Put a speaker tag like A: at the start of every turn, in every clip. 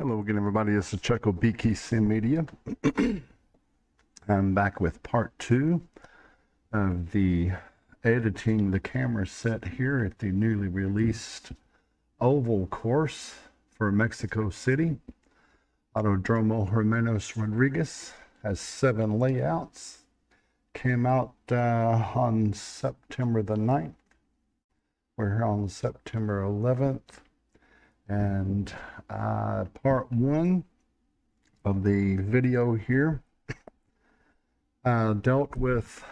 A: Hello again, everybody. This is Chuck of bKSM Media. I'm back with part 2 of the editing the camera set here at the newly released oval course for Mexico City. Autodromo Hermanos Rodriguez has 7 layouts. Came out on September the 9th. We're here on September 11th. And part 1 of the video here dealt with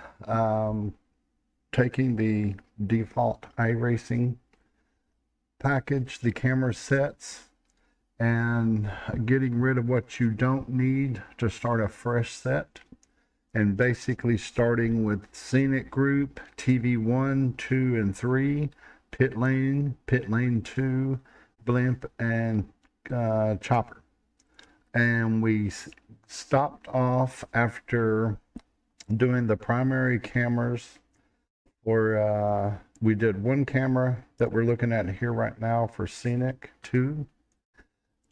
A: taking the default iRacing package, the camera sets, and getting rid of what you don't need to start a fresh set, and basically starting with Scenic group, TV 1, 2, and 3, pit lane 2, Blimp, and chopper. And we stopped off after doing the primary cameras, or we did one camera that we're looking at here right now for Scenic 2,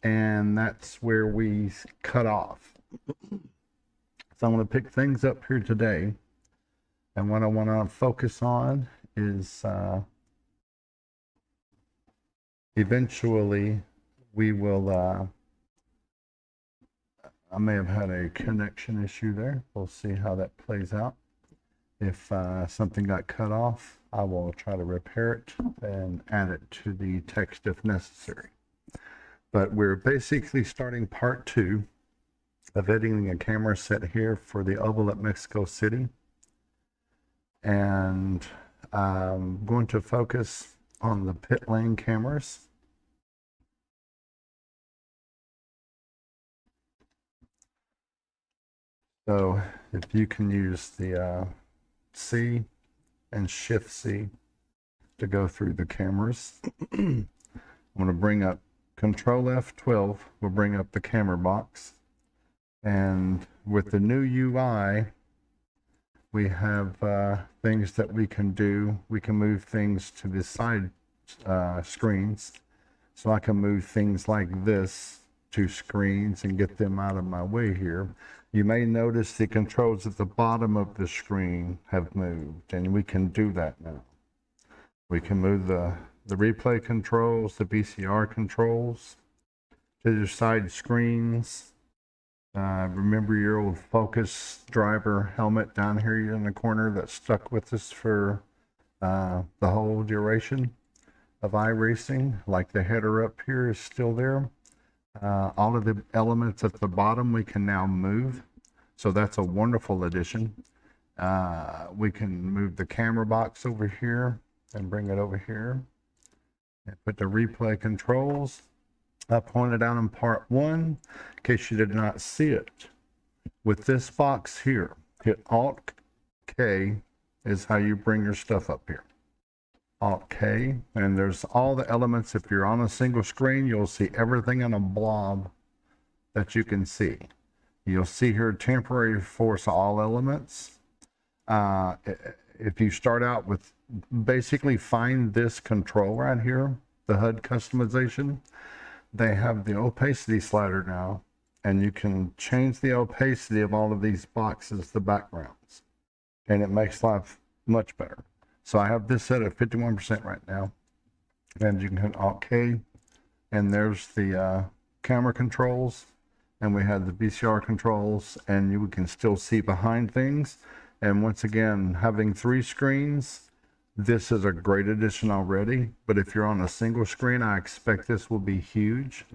A: and that's where we cut off. So I'm going to pick things up here today, and what I want to focus on is eventually we will I may have had a connection issue there. We'll see how that plays out. If something got cut off, I will try to repair it and add it to the text if necessary. But we're basically starting part 2 of editing a camera set here for the oval at Mexico City. And I'm going to focus on the pit lane cameras. So if you can use the C and Shift C to go through the cameras. I'm going to bring up Control F12 will bring up the camera box. And with the new UI, we have things that we can do. We can move things to the side screens. So I can move things like this to screens and get them out of my way here. You may notice the controls at the bottom of the screen have moved, and we can do that now. We can move the replay controls, the VCR controls to the side screens. Remember your old Focus driver helmet down here in the corner that stuck with us for the whole duration of iRacing? Like the header up here is still there. All of the elements at the bottom we can now move, so that's a wonderful addition. We can move the camera box over here and bring it over here and put the replay controls. I pointed out in part 1, in case you did not see it. With this box here, hit Alt K is how you bring your stuff up here. Alt K, and there's all the elements. If you're on a single screen, you'll see everything in a blob that you can see. You'll see here temporary force all elements. If you start out with basically find this control right here, the HUD customization, they have the opacity slider now, and you can change the opacity of all of these boxes, the backgrounds, and it makes life much better. So I have this set at 51% right now, and you can hit Alt K, and there's the camera controls, and we have the VCR controls, and you can still see behind things. And once again, having 3 screens, this is a great addition already, but if you're on a single screen, I expect this will be huge.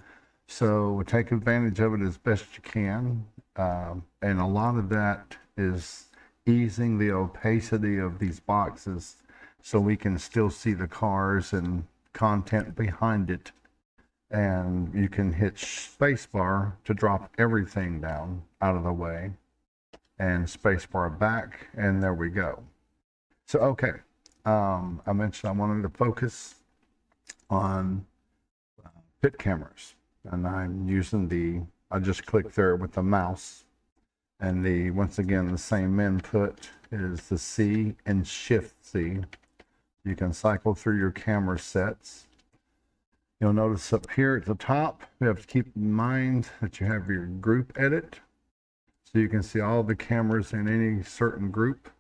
A: So take advantage of it as best you can, and a lot of that is easing the opacity of these boxes so we can still see the cars and content behind it. And you can hit spacebar to drop everything down out of the way, and spacebar back, and there we go. So okay, I mentioned I wanted to focus on pit cameras, and I'm using I just clicked there with the mouse, and once again the same input is the C and Shift C. You can cycle through your camera sets. You'll notice up here at the top, you have to keep in mind that you have your group edit. So you can see all the cameras in any certain group.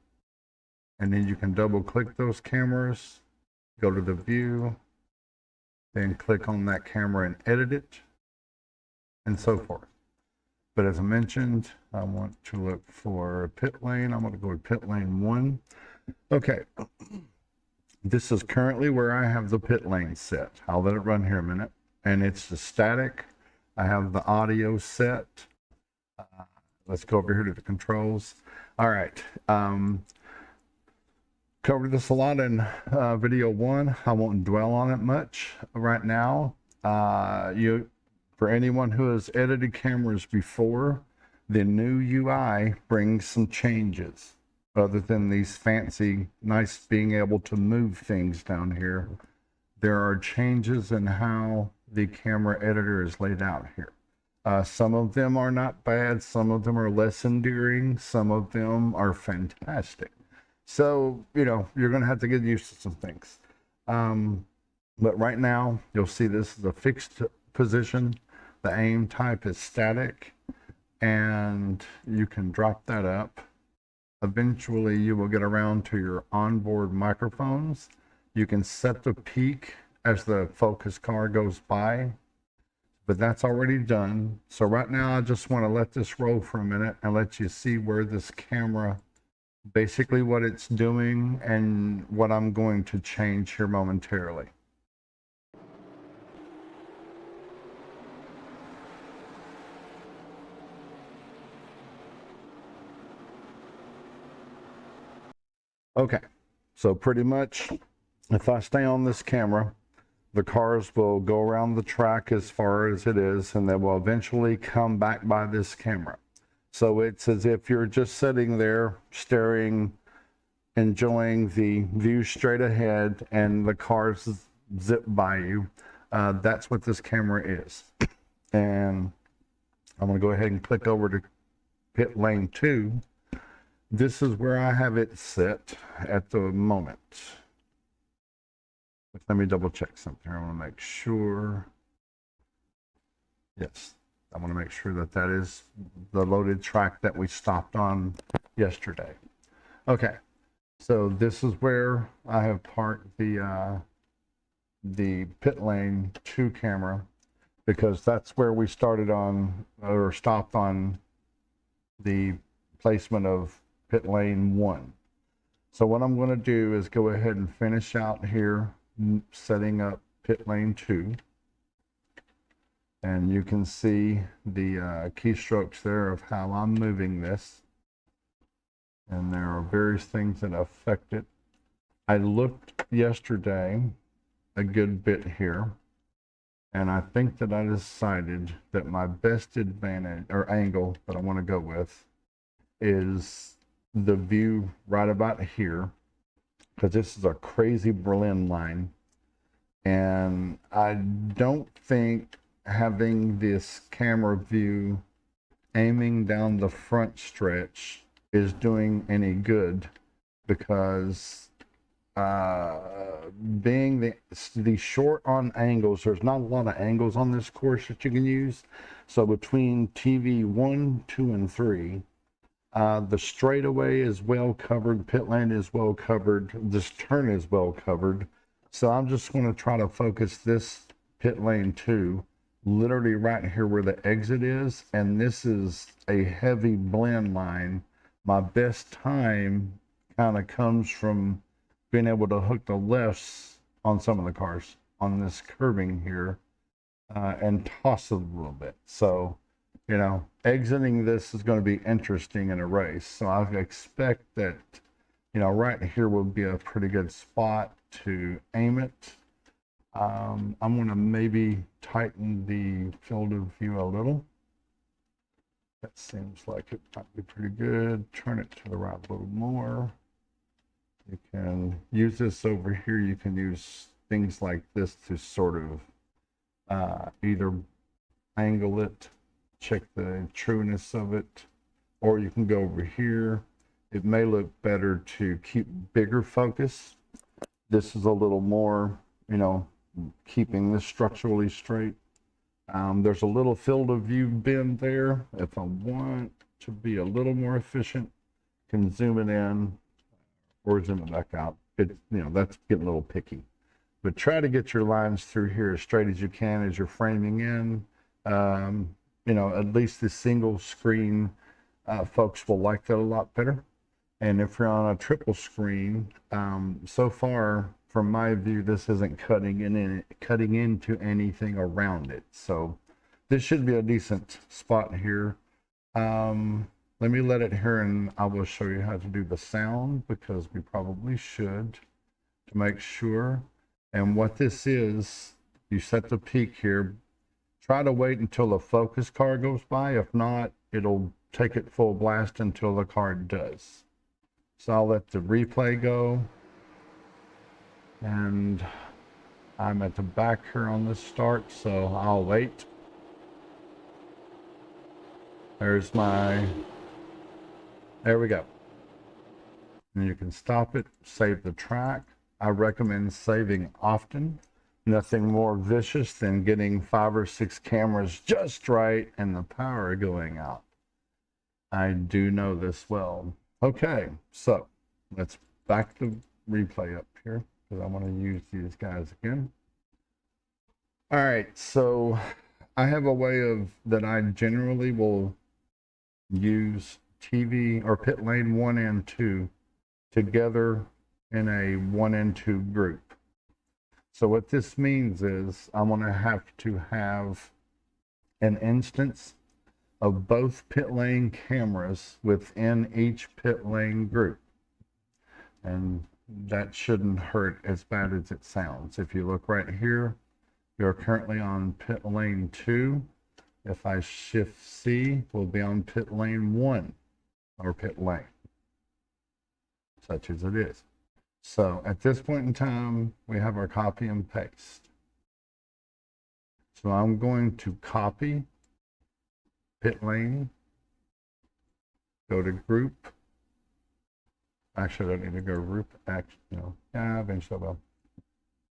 A: And then you can double click those cameras, go to the view, then click on that camera and edit it, and so forth. But as I mentioned, I want to look for pit lane. I'm going to go to pit lane 1. Okay. This is currently where I have the pit lane set. I'll let it run here a minute. And it's the static. I have the audio set. Let's go over here to the controls. All right. Covered this a lot in video 1. I won't dwell on it much right now. For anyone who has edited cameras before, the new UI brings some changes. Other than these fancy, nice being able to move things down here, there are changes in how the camera editor is laid out here. Some of them are not bad, some of them are less endearing, some of them are fantastic. So, you know, you're going to have to get used to some things. But right now, you'll see this is a fixed position. The aim type is static, and you can drop that up. Eventually, you will get around to your onboard microphones. You can set the peak as the focus car goes by, but that's already done. So right now, I just want to let this roll for a minute and let you see where this camera, basically what it's doing and what I'm going to change here momentarily. Okay, so pretty much if I stay on this camera, the cars will go around the track as far as it is, and they will eventually come back by this camera. So it's as if you're just sitting there staring, enjoying the view straight ahead, and the cars zip by you. That's what this camera is. And I'm going to go ahead and click over to pit lane 2. This is where I have it set at the moment. Let me double check something. I want to make sure. Yes, I want to make sure that that is the loaded track that we stopped on yesterday. Okay, so this is where I have parked the pit lane 2 camera, because that's where we started on, or stopped on the placement of pit lane 1. So what I'm going to do is go ahead and finish out here setting up pit lane 2, and you can see the keystrokes there of how I'm moving this, and there are various things that affect it. I looked yesterday a good bit here, and I think that I decided that my best advantage or angle that I want to go with is the view right about here, because this is a crazy Berlin line, and I don't think having this camera view aiming down the front stretch is doing any good, because being the short on angles, there's not a lot of angles on this course that you can use. So between TV 1, 2, and 3, the straightaway is well covered, pit lane is well covered, this turn is well covered. So I'm just going to try to focus this pit lane 2 literally right here where the exit is, and this is a heavy blend line. My best time kind of comes from being able to hook the lefts on some of the cars on this curving here and toss it a little bit. So, you know, exiting this is going to be interesting in a race. So I expect that, you know, right here will be a pretty good spot to aim it. I'm going to maybe tighten the field of view a little. That seems like it might be pretty good. Turn it to the right a little more. You can use this over here. You can use things like this to sort of either angle it, check the trueness of it, or you can go over here. It may look better to keep bigger focus. This is a little more, you know, keeping this structurally straight. There's a little field of view bend there. If I want to be a little more efficient, can zoom it in or zoom it back out. That's getting a little picky. But try to get your lines through here as straight as you can as you're framing in. At least the single screen folks will like that a lot better. And if you're on a triple screen, so far from my view, this isn't cutting into anything around it. So this should be a decent spot here. Let me let it here and I will show you how to do the sound, because we probably should, to make sure. And what this is, you set the peak here. Try to wait until the focus car goes by. If not, it'll take it full blast until the car does. So I'll let the replay go. And I'm at the back here on the start, so I'll wait. There we go. And you can stop it, save the track. I recommend saving often. Nothing more vicious than getting 5 or 6 cameras just right and the power going out. I do know this well. Okay, so let's back the replay up here, because I want to use these guys again. All right, so I have a way that I generally will use TV or pit lane 1 and 2 together in a 1 and 2 group. So what this means is I'm going to have an instance of both pit lane cameras within each pit lane group. And that shouldn't hurt as bad as it sounds. If you look right here, we are currently on pit lane 2. If I shift C, we'll be on pit lane 1, or pit lane, such as it is. So at this point in time, we have our copy and paste. So I'm going to copy pit lane, go to group. Actually, I don't need to go group. Eventually I will.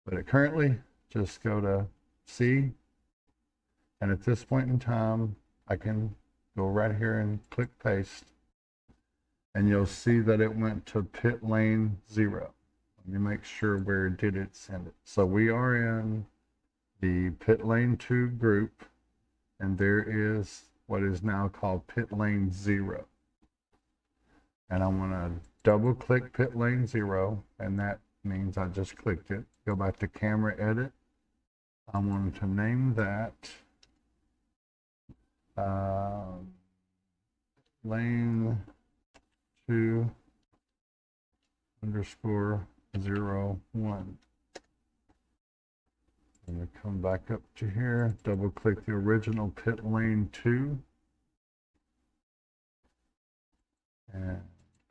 A: But currently, just go to C. And at this point in time, I can go right here and click paste. And you'll see that it went to pit lane 0. Let me make sure where did it send it. So we are in the pit lane 2 group, and there is what is now called pit lane 0. And I want to double click pit lane 0, and that means I just clicked it. Go back to camera edit. I want to name that lane 2 underscore 01. I'm going to come back up to here, double click the original pit lane 2. And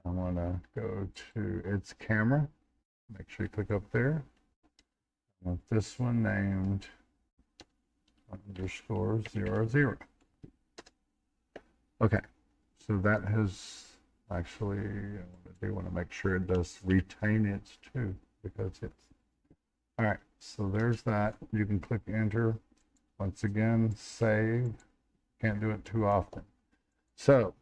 A: I want to go to its camera. Make sure you click up there. I want this one named underscore 00. Okay, so that has actually, I want to make sure it does retain its 2, because it's, all right, so there's that. You can click enter. Once again, save. Can't do it too often. So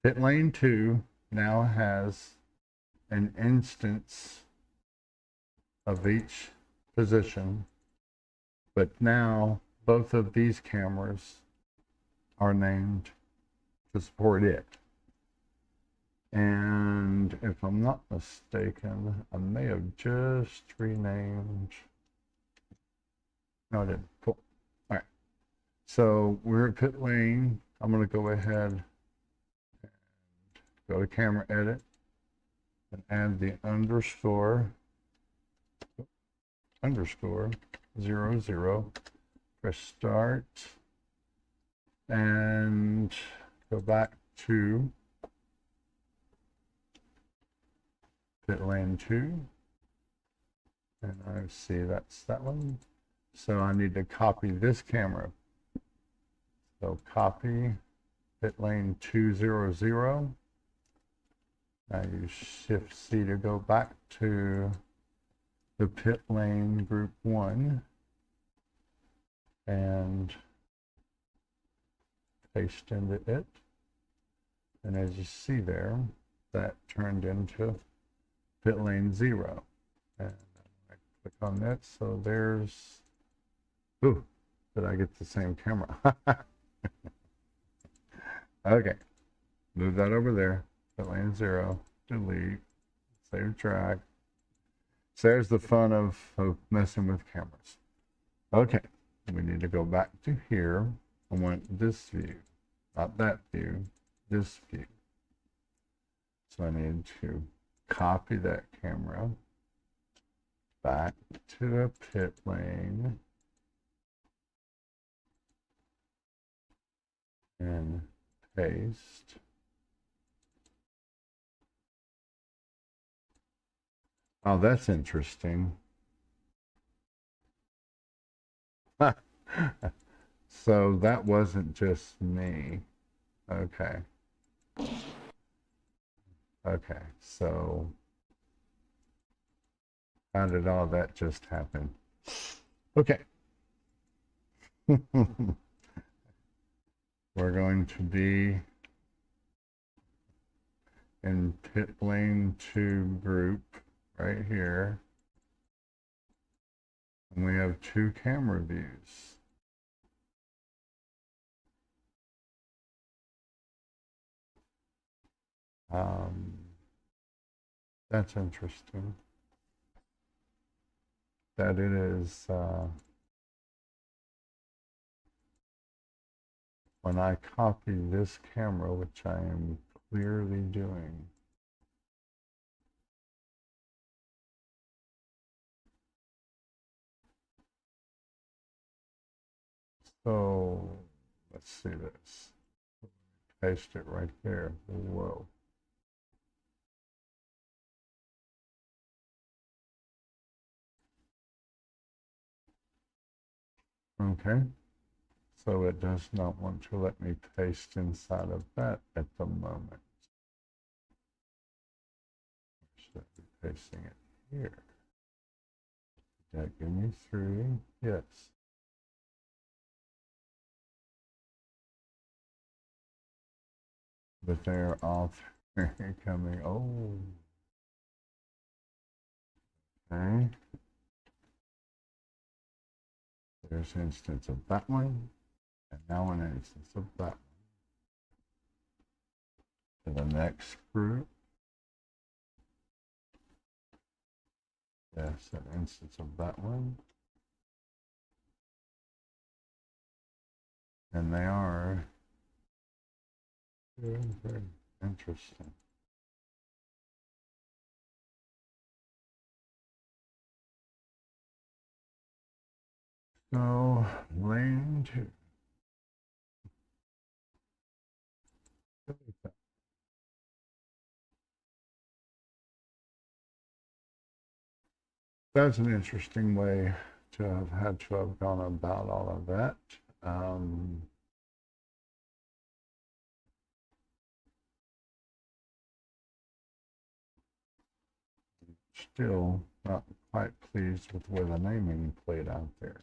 A: pit lane 2 now has an instance of each position, but now both of these cameras are named to support it. And if I'm not mistaken, I may have just renamed. No, I didn't. Cool. All right. So we're at pit lane. I'm going to go ahead and go to camera edit and add the underscore 00. Press start and go back to pit lane 2, and I see that's that one. So I need to copy this camera. So copy pit lane 200. Now you shift C to go back to the pit lane group 1 and paste into it. And as you see there, that turned into pit lane 0. And I click on that, so there's, ooh, did I get the same camera? Okay, move that over there, pit lane 0, delete, save track. So there's the fun of messing with cameras. Okay, we need to go back to here. I want this view, not that view, this view. So I need to copy that camera back to the pit lane and paste. Oh, that's interesting. So that wasn't just me. Okay. Okay, so how did all that just happen? Okay. We're going to be in pit lane 2 group right here. And we have 2 camera views. That's interesting. That it is, when I copy this camera, which I am clearly doing, so let's see this. Paste it right there. Whoa. Okay. So it does not want to let me paste inside of that at the moment. Should I be pasting it here? Did that give me 3? Yes. But they're all coming. Oh. Okay. There's an instance of that one. And now an instance of that one. To the next group. Yes, an instance of that one. And they are very, very interesting. So, lane 2. That's an interesting way to have had to have gone about all of that. Still not quite pleased with where the naming played out there.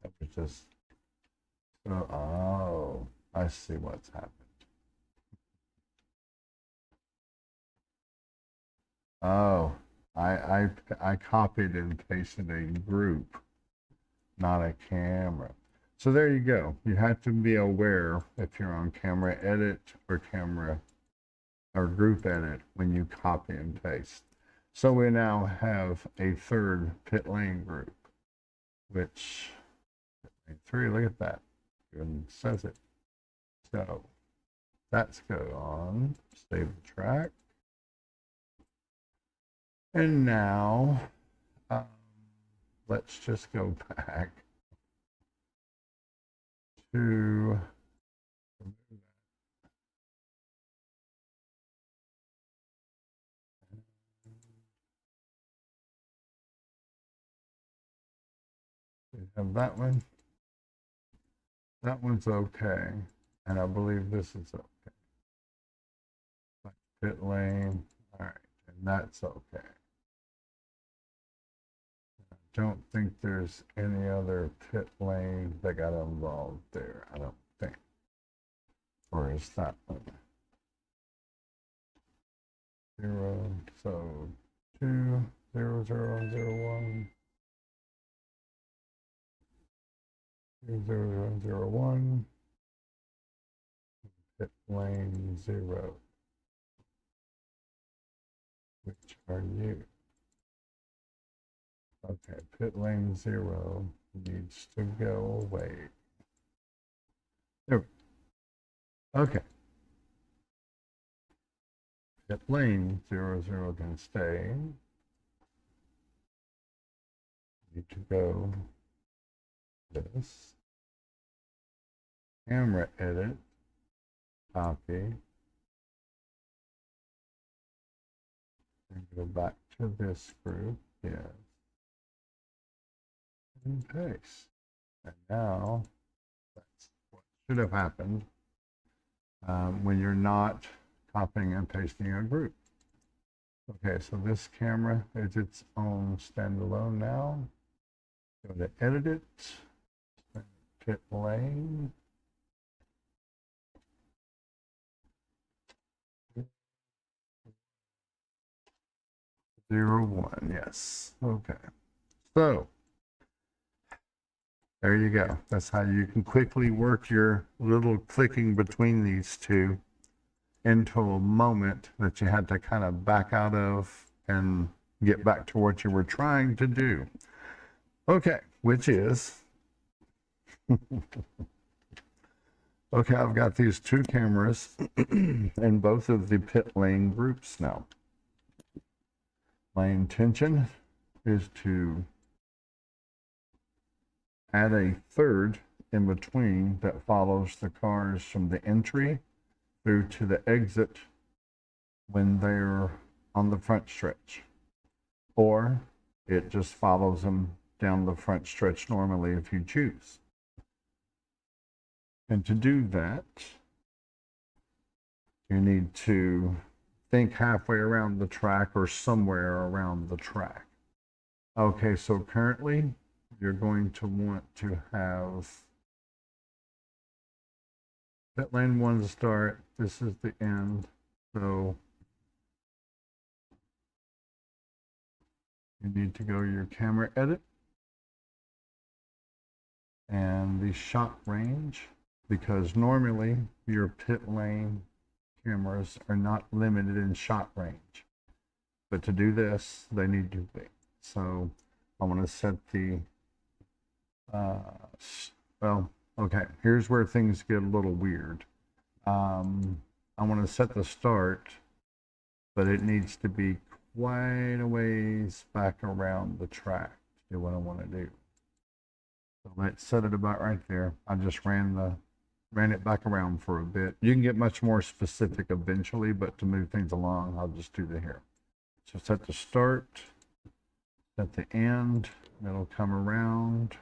A: That was just, oh, I see what's happened. Oh, I copied and pasted a group, not a camera. So there you go. You have to be aware if you're on camera edit or camera or group edit when you copy and paste. So we now have a 3rd pit lane group, which 3, look at that. It says it. So let's go on, save the track. And now let's just go back to we have that one. That one's okay. And I believe this is okay. Pit lane. All right. And that's okay. don't think there's any other pit lane that got involved there. I don't think. Or is that one? 0, so 2, 0, 0, 0, 1. 2, 0, 0, 0, 1. Pit lane 0. Which are you? Okay, pit lane 0 needs to go away. There. Okay. Pit lane 0, 0 can stay. Need to go this. Camera edit. Copy. And go back to this group. Yes. And paste. And now that's what should have happened when you're not copying and pasting a group. Okay, so this camera is its own standalone now. Go to edit it, pit lane. Zero, one, yes. Okay. So there you go. That's how you can quickly work your little clicking between these two into a moment that you had to kind of back out of and get back to what you were trying to do. Okay, which is, okay, I've got these two cameras in both of the pit lane groups now. My intention is to add a third in between that follows the cars from the entry through to the exit when they're on the front stretch. Or it just follows them down the front stretch normally if you choose. And to do that, you need to think halfway around the track or somewhere around the track. Okay, so currently you're going to want to have pit lane 1 to start. This is the end. So you need to go to your camera edit and the shot range, because normally your pit lane cameras are not limited in shot range. But to do this, they need to be. So I want to set the, well, okay, here's where things get a little weird. I want to set the start, but it needs to be quite a ways back around the track to do what I want to do. So let's set it about right there. I just ran it back around for a bit. You can get much more specific eventually, but to move things along, I'll just do the here. So set the start, set the end, it'll come around,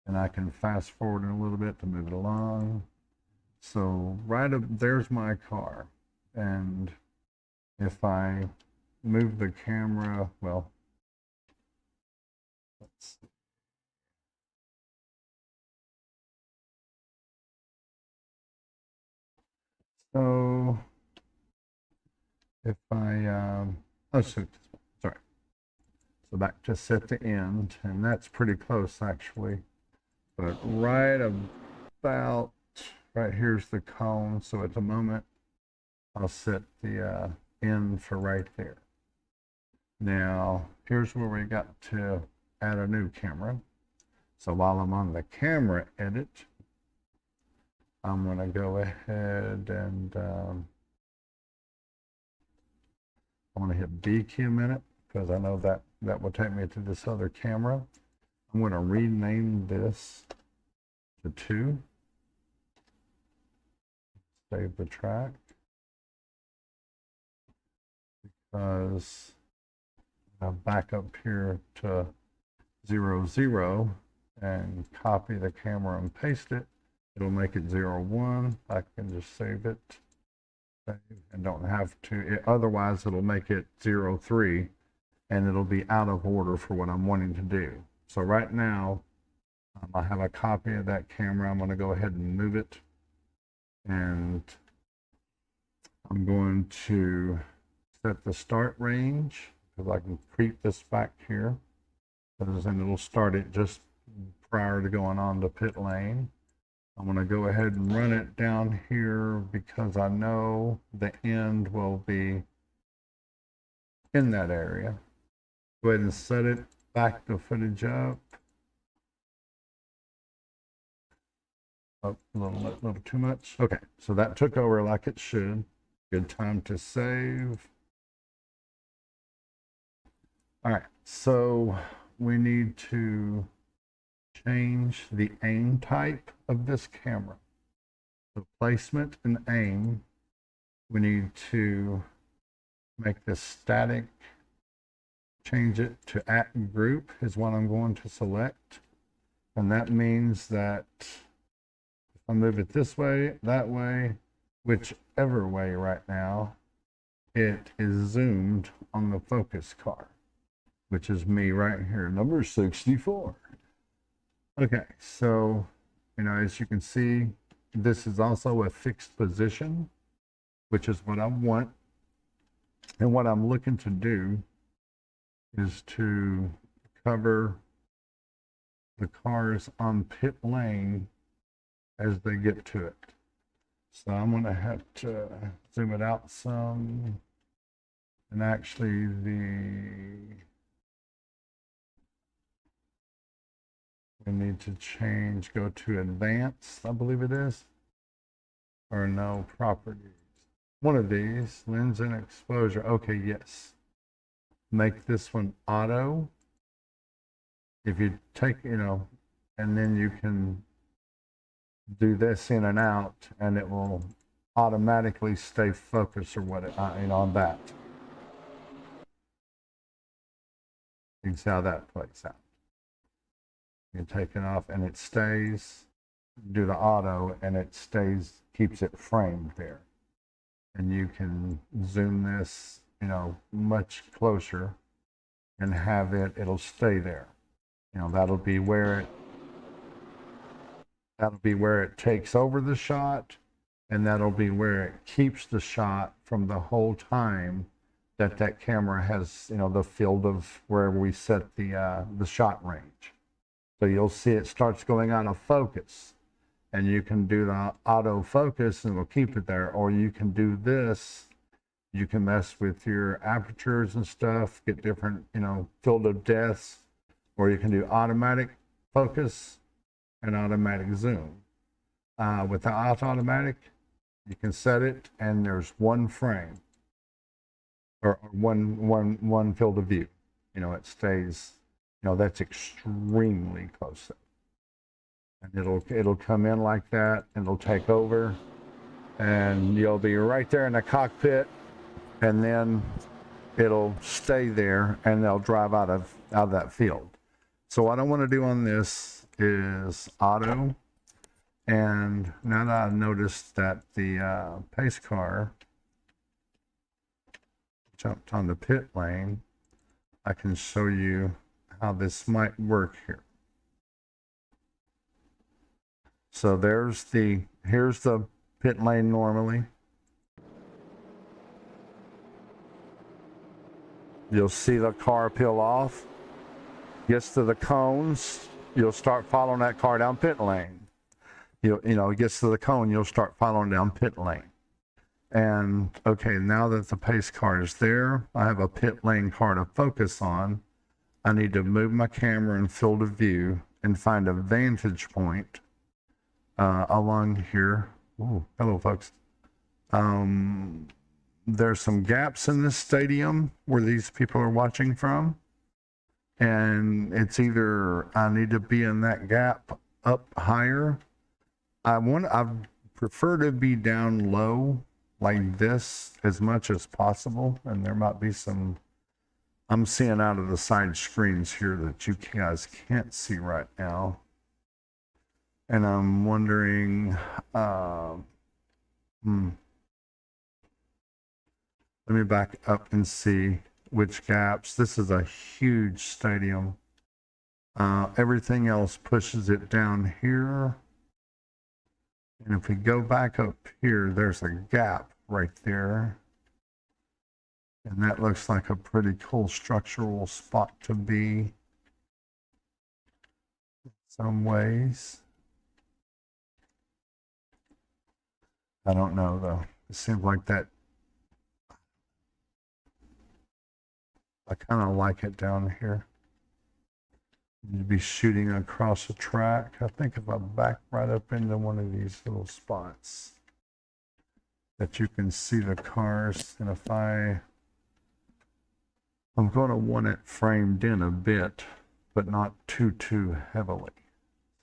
A: and I can fast forward a little bit to move it along. So right up there's my car, and if I move the camera, well, let's see. So if I, oh, so, sorry. So back to set the end, and that's pretty close actually. But right about, right here's the cone. So at the moment, I'll set the end for right there. Now, here's where we got to add a new camera. So while I'm on the camera edit, I'm going to go ahead and I want to hit bKey a minute because I know that will take me to this other camera. I'm going to rename this to 2. Save the track because I'll back up here to 0, 0 and copy the camera and paste it. It'll make it 0, 1. I can just save it and don't have to, otherwise it'll make it 0, 3 and it'll be out of order for what I'm wanting to do. So right now, I have a copy of that camera. I'm going to go ahead and move it, and I'm going to set the start range because I can creep this back here, and it'll start it just prior to going on to pit lane. I'm going to go ahead and run it down here because I know the end will be in that area. Go ahead and set it, back the footage up. Oh, a little too much. Okay, so that took over like it should. Good time to save. All right, so we need to change the aim type of this camera. The placement and aim, we need to make this static, change it to at group is what I'm going to select. And that means that if I move it this way, that way, whichever way right now, it is zoomed on the focus car, which is me right here, number 64. Okay, so, you know, as you can see, this is also a fixed position, which is what I want. And what I'm looking to do is to cover the cars on pit lane as they get to it. So I'm going to have to zoom it out some. And actually we need to change, go to advanced, I believe it is. Or no, properties. One of these, lens and exposure. Okay, yes. Make this one auto. If you take, you know, and then you can do this in and out, and it will automatically stay focused or what, you know, on that. You can see how that plays out. You take it off, and it stays. Do the auto, and it stays, keeps it framed there. And you can zoom this, you know, much closer, and have it. It'll stay there. You know, that'll be where it takes over the shot, and that'll be where it keeps the shot from the whole time that camera has, you know, the field of where we set the shot range. So you'll see it starts going out of focus, and you can do the auto focus and it'll keep it there, or you can do this. You can mess with your apertures and stuff, get different, you know, field of depths, or you can do automatic focus and automatic zoom. With the automatic, you can set it and there's one frame or one field of view. You know, it stays, you know, that's extremely close. And it'll come in like that, and it'll take over, and you'll be right there in the cockpit, and then it'll stay there, and they'll drive out of that field. So what I want to do on this is auto, and now that I've noticed that the pace car jumped on the pit lane, I can show you how this might work here. So here's the pit lane normally. You'll see the car peel off, gets to the cones, you'll start following that car down pit lane. You know, it gets to the cone, you'll start following down pit lane. And okay, now that the pace car is there, I have a pit lane car to focus on. I need to move my camera in field of view and find a vantage point along here. Ooh, hello folks. There's some gaps in this stadium where these people are watching from, and it's either I need to be in that gap up higher. I prefer to be down low like this as much as possible, and there might be some I'm seeing out of the side screens here that you guys can't see right now. And I'm wondering, let me back up and see which gaps. This is a huge stadium. Everything else pushes it down here. And if we go back up here, there's a gap right there. And that looks like a pretty cool structural spot to be in some ways. I don't know though. It seems like that. I kind of like it down here. You'd be shooting across a track. I think if I back right up into one of these little spots that you can see the cars, and if I'm going to want it framed in a bit, but not too heavily.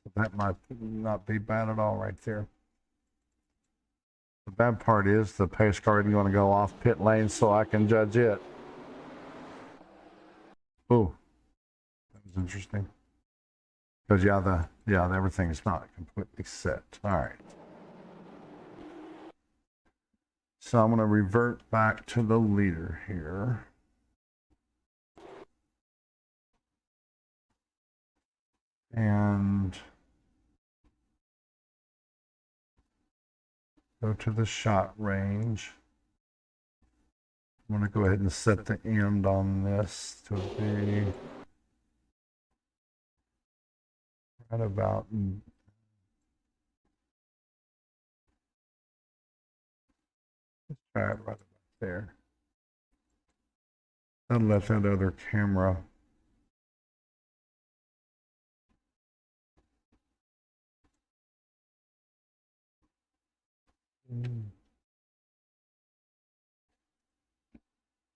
A: So that might not be bad at all right there. The bad part is the pace car isn't going to go off pit lane so I can judge it. Oh, that was interesting. Because everything's not completely set. All right. So I'm going to revert back to the leader here. And go to the shot range. I'm going to go ahead and set the end on this to be right about right about there. I'll let that other camera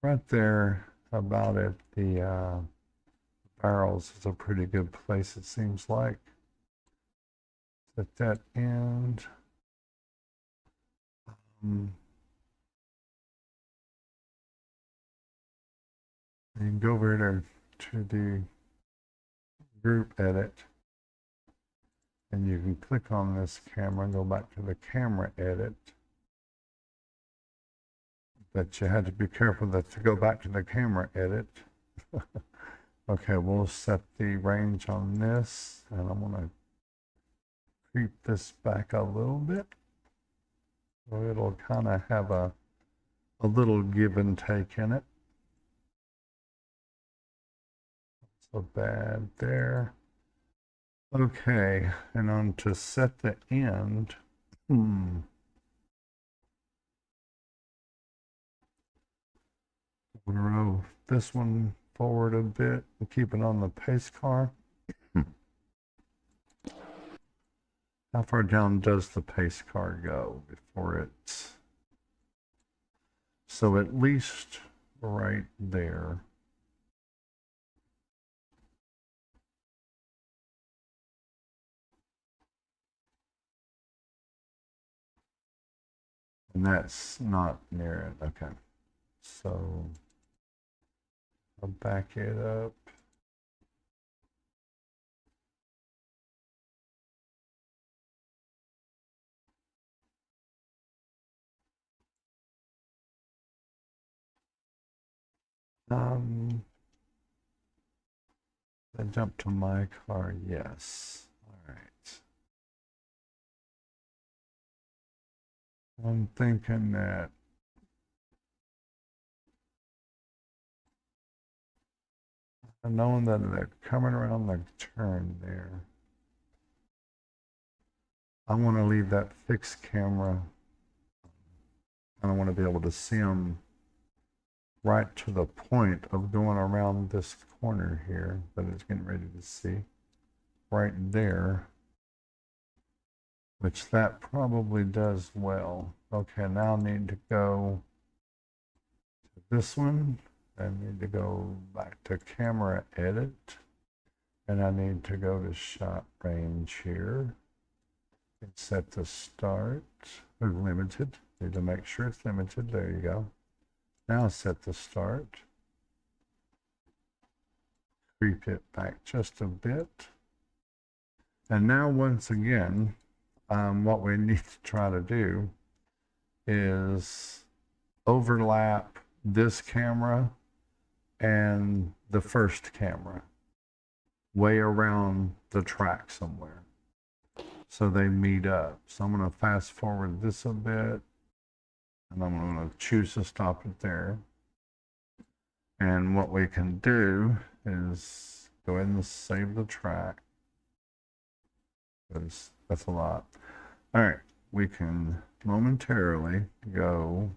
A: right there about it. The barrels is a pretty good place, it seems like. At that end. You can go over to the group edit, and you can click on this camera and go back to the camera edit. But you had to be careful that to go back to the camera edit. Okay, we'll set the range on this, and I'm going to creep this back a little bit. So it'll kind of have a little give and take in it. So bad there. Okay, and on to set the end. Row this one forward a bit and keep it on the pace car. How far down does the pace car go before it's... So at least right there. And that's not near it. Okay. So I'll back it up. I jump to my car, yes. All right. I'm thinking that knowing that they're coming around the turn there, I want to leave that fixed camera. I don't want to be able to see them right to the point of going around this corner here that it's getting ready to see. Right there. Which that probably does well. Okay, now I need to go to this one. I need to go back to camera edit. And I need to go to shot range here. And set the start. Limited. Need to make sure it's limited. There you go. Now set the start. Creep it back just a bit. And now once again, what we need to try to do is overlap this camera and the first camera way around the track somewhere. So they meet up. So I'm going to fast forward this a bit, and I'm going to choose to stop it there. And what we can do is go ahead and save the track, because that's a lot. All right, we can momentarily go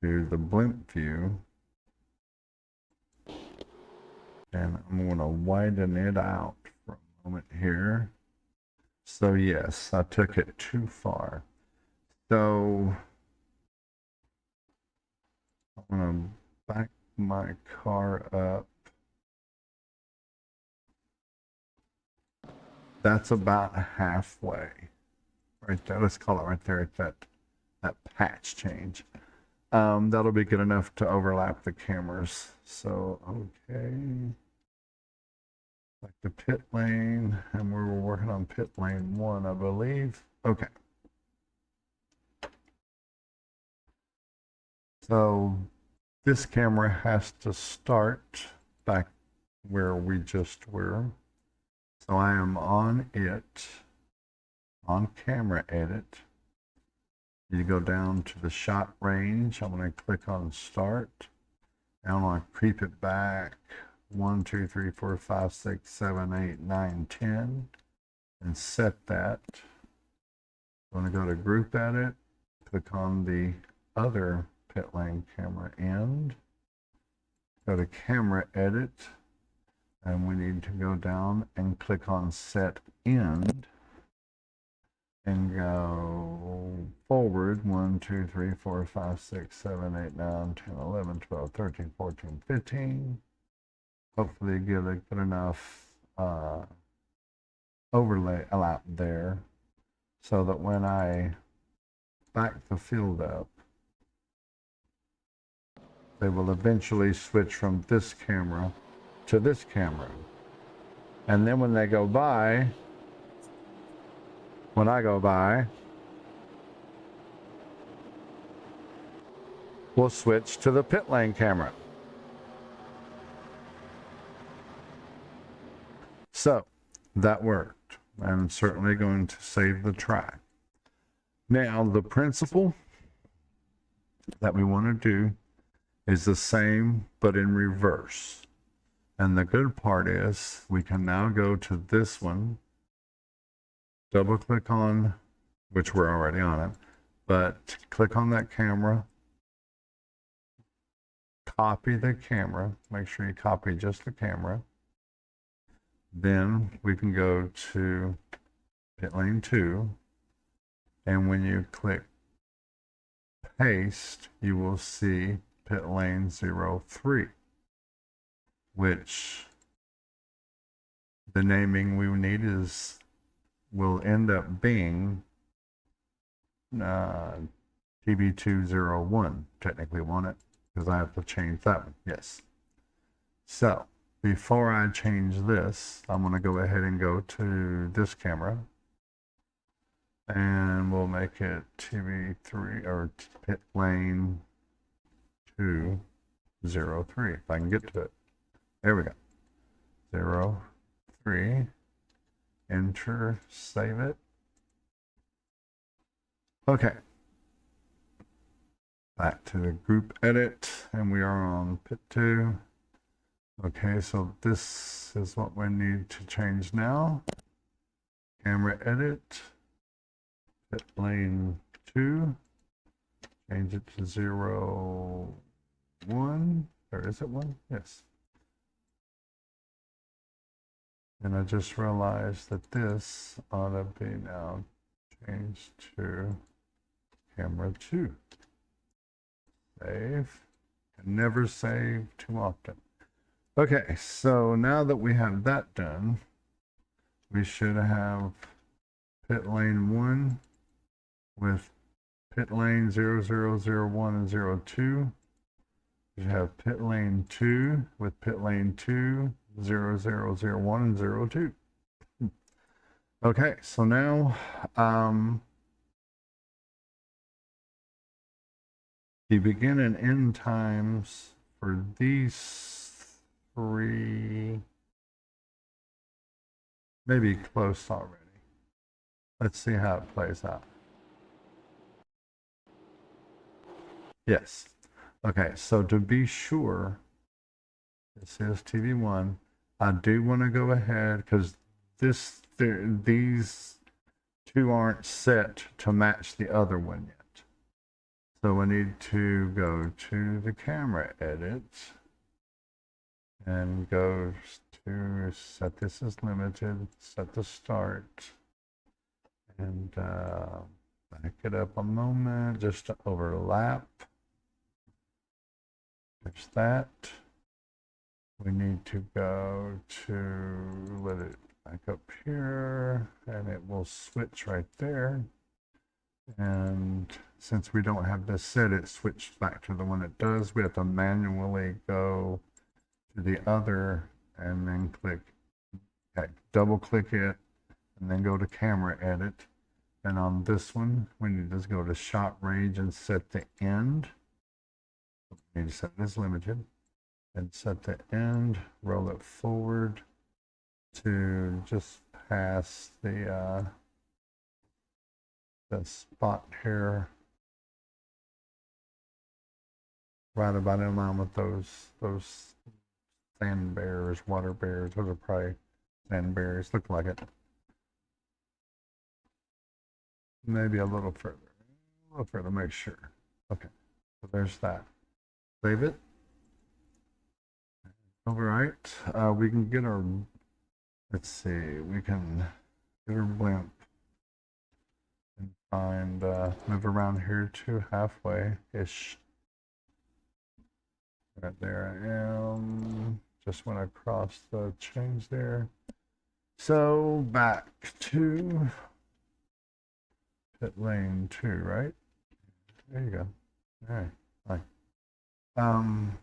A: to the blimp view, and I'm going to widen it out for a moment here. So yes, I took it too far. So I'm going to back my car up. That's about halfway right there. Let's call it right there at that patch change. That'll be good enough to overlap the cameras. So, okay. Like the pit lane, and we were working on pit lane 1, I believe. Okay. So this camera has to start back where we just were. So I am on it, on camera edit. You go down to the shot range. I'm going to click on start. And I'm going to creep it back 1, 2, 3, 4, 5, 6, 7, 8, 9, 10, and set that. I'm going to go to group edit, click on the other pit lane camera end, go to camera edit, and we need to go down and click on set end and go forward 1, 2, 3, 4, 5, 6, 7, 8, 9, 10, 11, 12, 13, 14, 15. Hopefully get a good enough overlay out there so that when I back the field up, they will eventually switch from this camera to this camera. And then when they go by, when I go by, we'll switch to the pit lane camera. So that worked. I'm certainly going to save the track. Now the principle that we want to do is the same but in reverse. And the good part is we can now go to this one, double click on, which we're already on it, but click on that camera, copy the camera, make sure you copy just the camera. Then we can go to pit lane 2, and when you click paste, you will see pit lane 03, which the naming we need will end up being TB201, technically, won't it? Because I have to change that one, yes. So before I change this, I'm going to go ahead and go to this camera, and we'll make it TB3 or pit lane 203 if I can get to it. There we go. 03. Enter, save it. Okay. Back to the group edit, and we are on pit 2. Okay, so this is what we need to change now. Camera edit, pit lane 2, change it to 01, or is it 1? Yes. And I just realized that this ought to be now changed to camera 2. Save. Can never save too often. Okay, so now that we have that done, we should have pit lane 1 with pit lane 0001 and 02. We have pit lane 2 with pit lane 2, 0001 and 02. Okay, so now The begin and end times for these three maybe close already. Let's see how it plays out. Yes. Okay, so to be sure, this is TV1. I do want to go ahead because these two aren't set to match the other one yet. So we need to go to the camera edit and go to set this as limited, set the start, and back it up a moment just to overlap. There's that. We need to go to let it back up here, and it will switch right there. And since we don't have this set, it switched back to the one it does. We have to manually go to the other and then click, okay, double click it, and then go to camera edit. And on this one, we need to just go to shot range and set the end. We need to set this limited and set the end, roll it forward to just past the spot here, right about in line with those sand bears, water bears. Those are probably sand bears. Look like it. Maybe a little further, make sure. Okay, so there's that. Save it. All right, we can get our, let's see, we can get our blimp and find, move around here to halfway-ish. Right there I am. Just went across the change there. So back to pit lane 2, right? There you go. All right. Fine.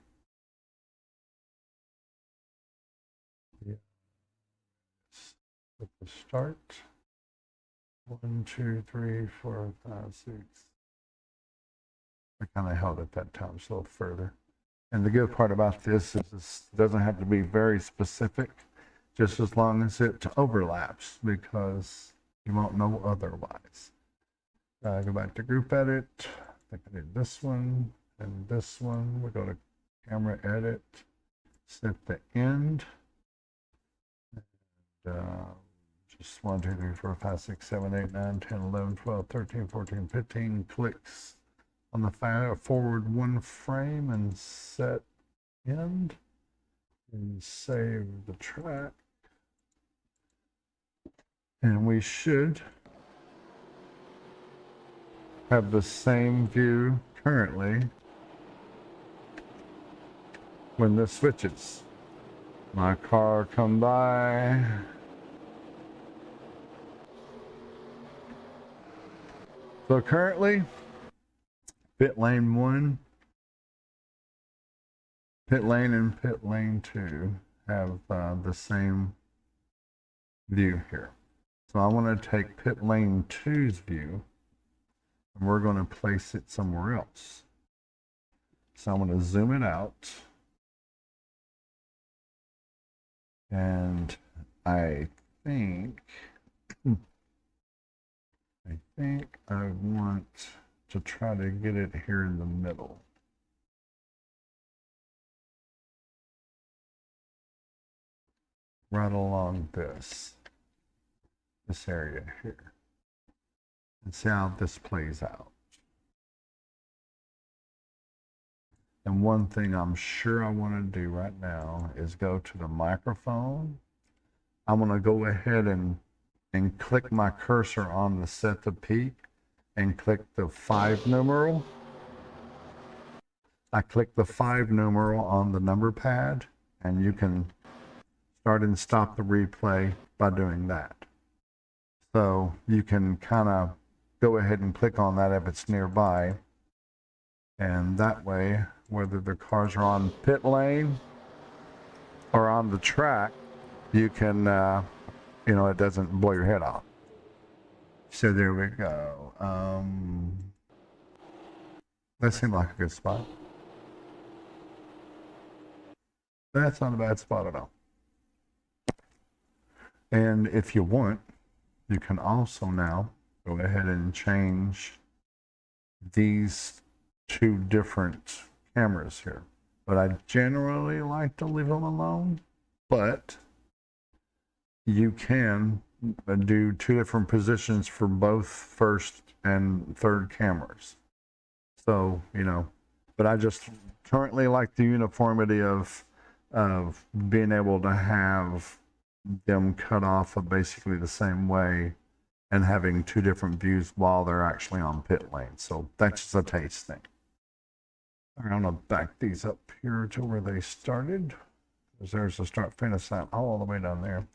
A: Yeah. Let's the start. 1, 2, 3, 4, 5, 6. I kind of held it that time just a little further. And the good part about this is it doesn't have to be very specific, just as long as it overlaps, because you won't know otherwise. Go back to group edit. I think I did this one and this one. We go to camera edit, set the end. And, just 1, 2, 3, 4, 5, 6, 7, 8, 9, 10, 11, 12, 13, 14, 15 clicks on the forward 1 frame and set end and save the track. And we should have the same view currently when this switches. My car come by. So currently, pit lane 1, pit lane and pit lane 2 have the same view here. So I want to take pit lane 2's view and we're going to place it somewhere else. So I'm going to zoom it out. And I think I want to try to get it here in the middle. Right along this area here. And see how this plays out. And one thing I'm sure I want to do right now is go to the microphone. I'm going to go ahead and click my cursor on the set the peak and click the 5 numeral. I click the 5 numeral on the number pad, and you can start and stop the replay by doing that. So you can kind of go ahead and click on that if it's nearby. And that way, whether the cars are on pit lane or on the track, you can, you know, it doesn't blow your head off. So there we go. That seemed like a good spot. That's not a bad spot at all. And if you want, you can also now go ahead and change these two different cameras here. But I generally like to leave them alone, but you can do two different positions for both first and third cameras. So, you know, but I just currently like the uniformity of being able to have them cut off of basically the same way and having two different views while they're actually on pit lane. So that's just a taste thing. All right, I'm gonna back these up here to where they started. There's the start finish sign all the way down there.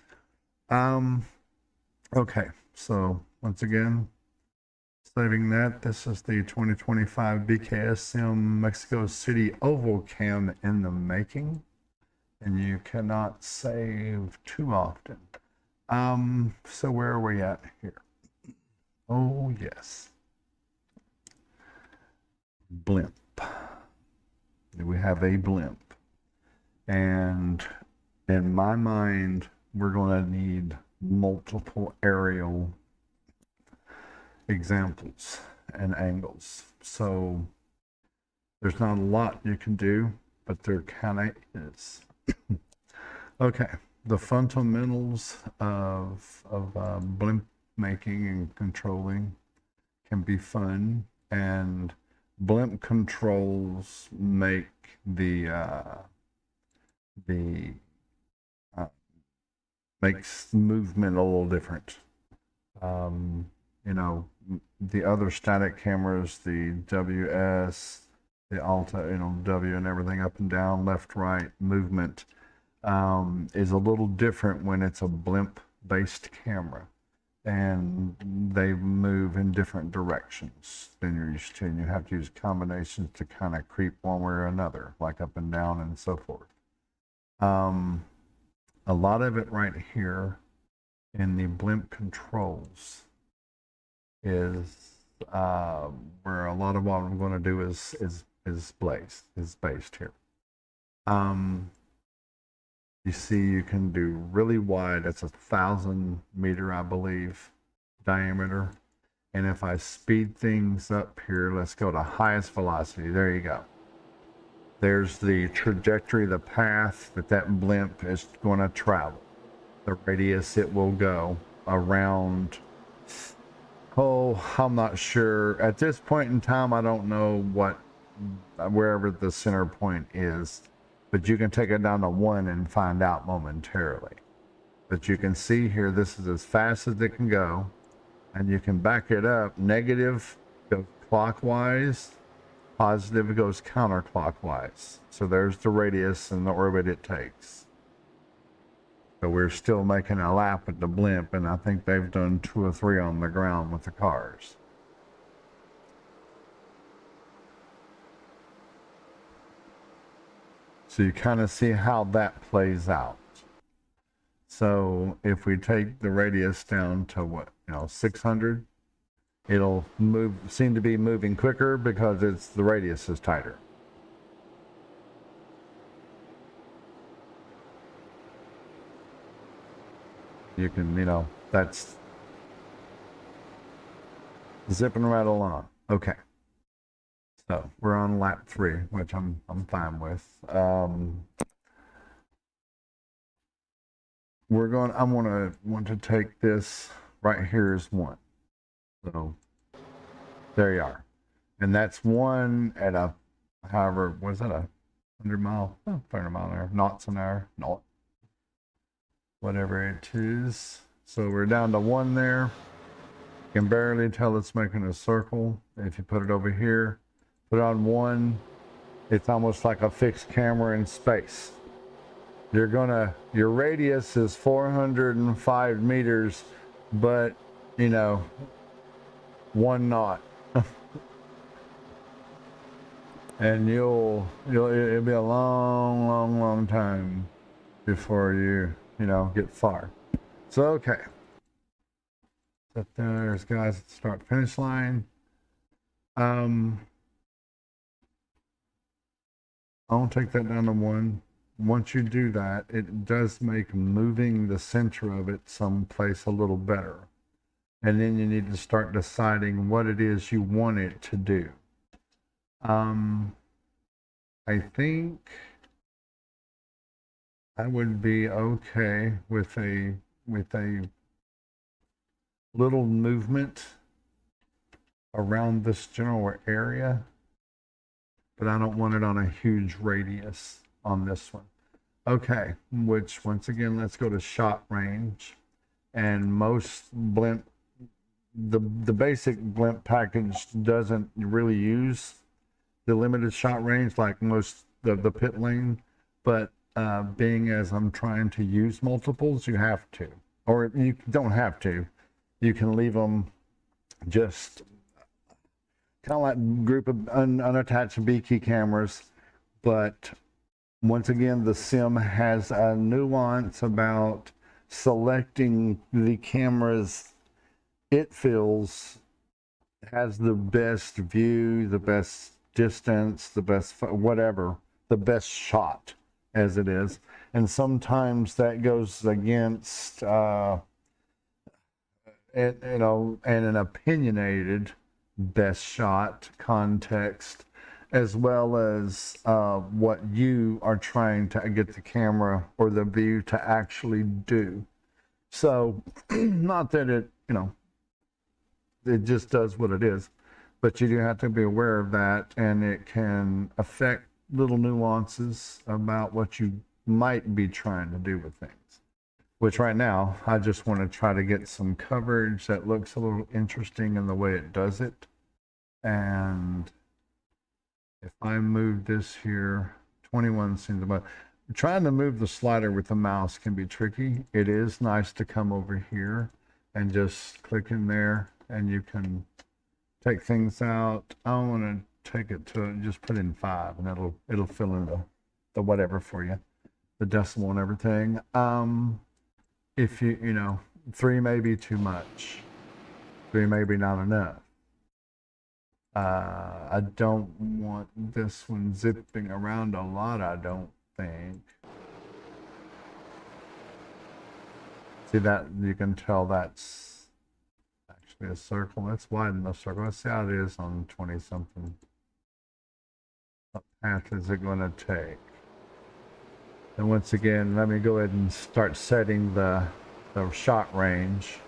A: Okay, so once again, saving that. This is the 2025 bKSM Mexico City Oval Cam in the making, and you cannot save too often. So where are we at here? Oh yes, Blimp. We have a Blimp, and in my mind, we're going to need multiple aerial examples and angles. So there's not a lot you can do, but there kind of is. Okay, the fundamentals of blimp making and controlling can be fun, and blimp controls make makes movement a little different. You know, the other static cameras, the WS, the Alta, you know, W and everything up and down, left, right, movement, is a little different when it's a blimp based camera, and they move in different directions than you're used to, and you have to use combinations to kind of creep one way or another, like up and down and so forth. A lot of it right here in the blimp controls is where a lot of what I'm going to do is based here. You see, you can do really wide. It's 1,000 meter, I believe, diameter. And if I speed things up here, let's go to highest velocity. There you go. There's the trajectory, the path that blimp is going to travel. The radius it will go around. Oh, I'm not sure. At this point in time, I don't know wherever the center point is, but you can take it down to 1 and find out momentarily. But you can see here, this is as fast as it can go, and you can back it up. Negative goes clockwise, positive goes counterclockwise. So there's the radius and the orbit it takes. So we're still making a lap at the blimp, and I think they've done 2 or 3 on the ground with the cars. So you kind of see how that plays out. So if we take the radius down to what, 600, it'll seem to be moving quicker because the radius is tighter. You can, that's zipping right along. Okay. So we're on lap 3, which I'm fine with. I'm want to take this right here as 1. So there you are. And that's 1 at a, however, was that a 100 mile, 100 mile an hour, knots an hour, knot, whatever it is. So we're down to 1 there. You can barely tell it's making a circle. If you put it over here, put it on 1, it's almost like a fixed camera in space. Your radius is 405 meters, but 1 knot. And it'll be a long time before you get far. So okay. So there's guys at the start finish line. I'll take that down to 1. Once you do that, it does make moving the center of it someplace a little better. And then you need to start deciding what it is you want it to do. I think I would be okay with a little movement around this general area, but I don't want it on a huge radius on this one. Okay, which once again, let's go to shot range. And most blimp, the basic blimp package doesn't really use the limited shot range like most of the pit lane, but being as I'm trying to use multiples, you have to, or you don't have to. You can leave them just kind of like group of unattached bKey cameras, but once again, the sim has a nuance about selecting the cameras it feels has the best view, the best distance, the best whatever, the best shot as it is. And sometimes that goes against an opinionated best shot context, as well as what you are trying to get the camera or the view to actually do. So not that it just does what it is, but you do have to be aware of that, and it can affect little nuances about what you might be trying to do with things. Which right now, I just want to try to get some coverage that looks a little interesting in the way it does it. And if I move this here, 21 seems about. Trying to move the slider with the mouse can be tricky. It is nice to come over here and just click in there, and you can take things out. I want to take it to just put in 5, and it'll fill in the whatever for you, the decimal and everything. If you 3 may be too much, 3 may be not enough. I don't want this one zipping around a lot, I don't think. See that? You can tell that's actually a circle. Let's widen the circle. Let's see how it is on 20 something. What path is it going to take? And once again, let me go ahead and start setting the shot range.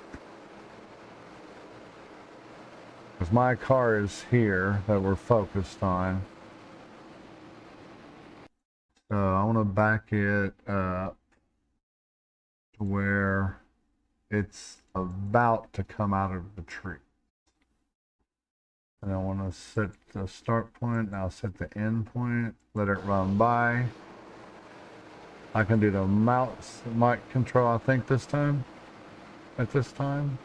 A: Because my car is here that we're focused on. So I want to back it up to where it's about to come out of the tree. And I want to set the start point. Now set the end point. Let it run by. I can do the mouse mic control, I think, this time. At this time.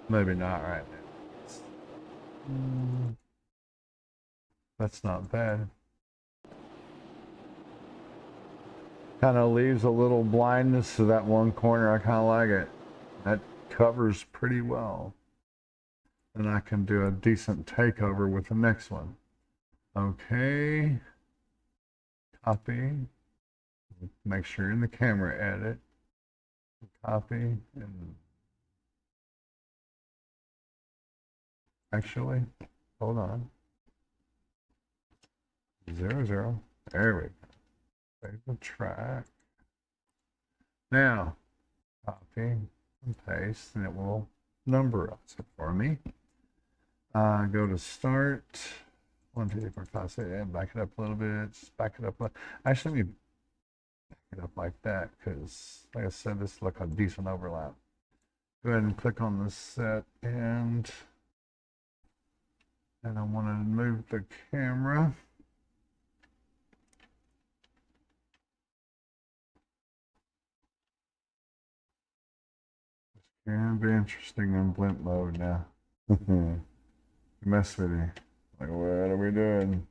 A: Maybe not right now. That's not bad. Kind of leaves a little blindness to that one corner. I kind of like it. That covers pretty well. And I can do a decent takeover with the next one. Okay. Copy. Make sure you're in the camera edit. Copy. And actually, hold on. 0, 0. There we go. Save the track. Now, copy and paste, and it will number it for me. Go to start. 1, 2, 3, 4, 5, 6. And back it up a little bit. Just back it up. Actually, let me back it up like that, because, like I said, this looks like a decent overlap. Go ahead and click on the set and I want to move the camera. It's going to be interesting in blimp mode now. Mess with you. Like, what are we doing?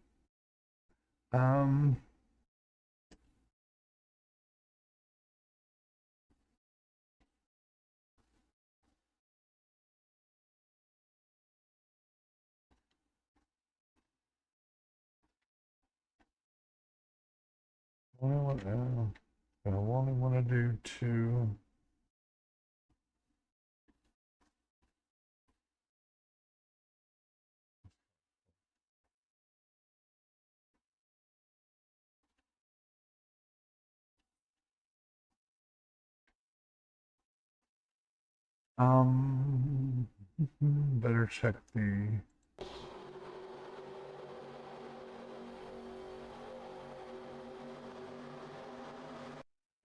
A: I only want to do 2. Better check the.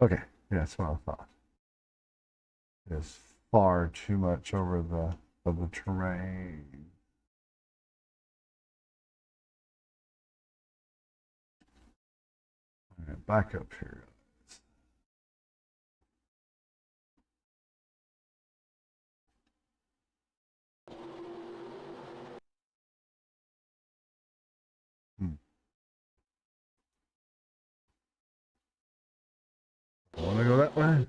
A: Okay, yeah, that's what I thought. It's far too much over the terrain. All right, back up here. I want to go that way.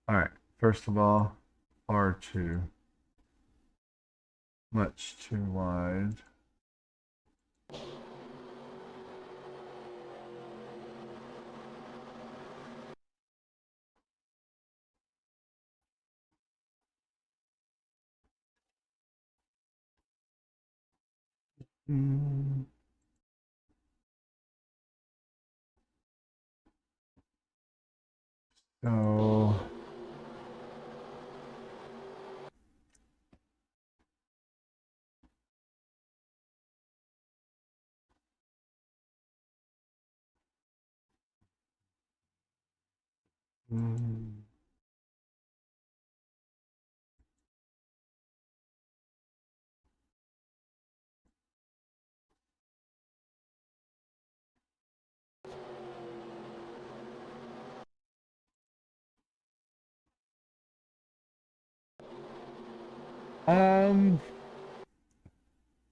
A: All right, first of all, R2, much too wide. Mm. So mm.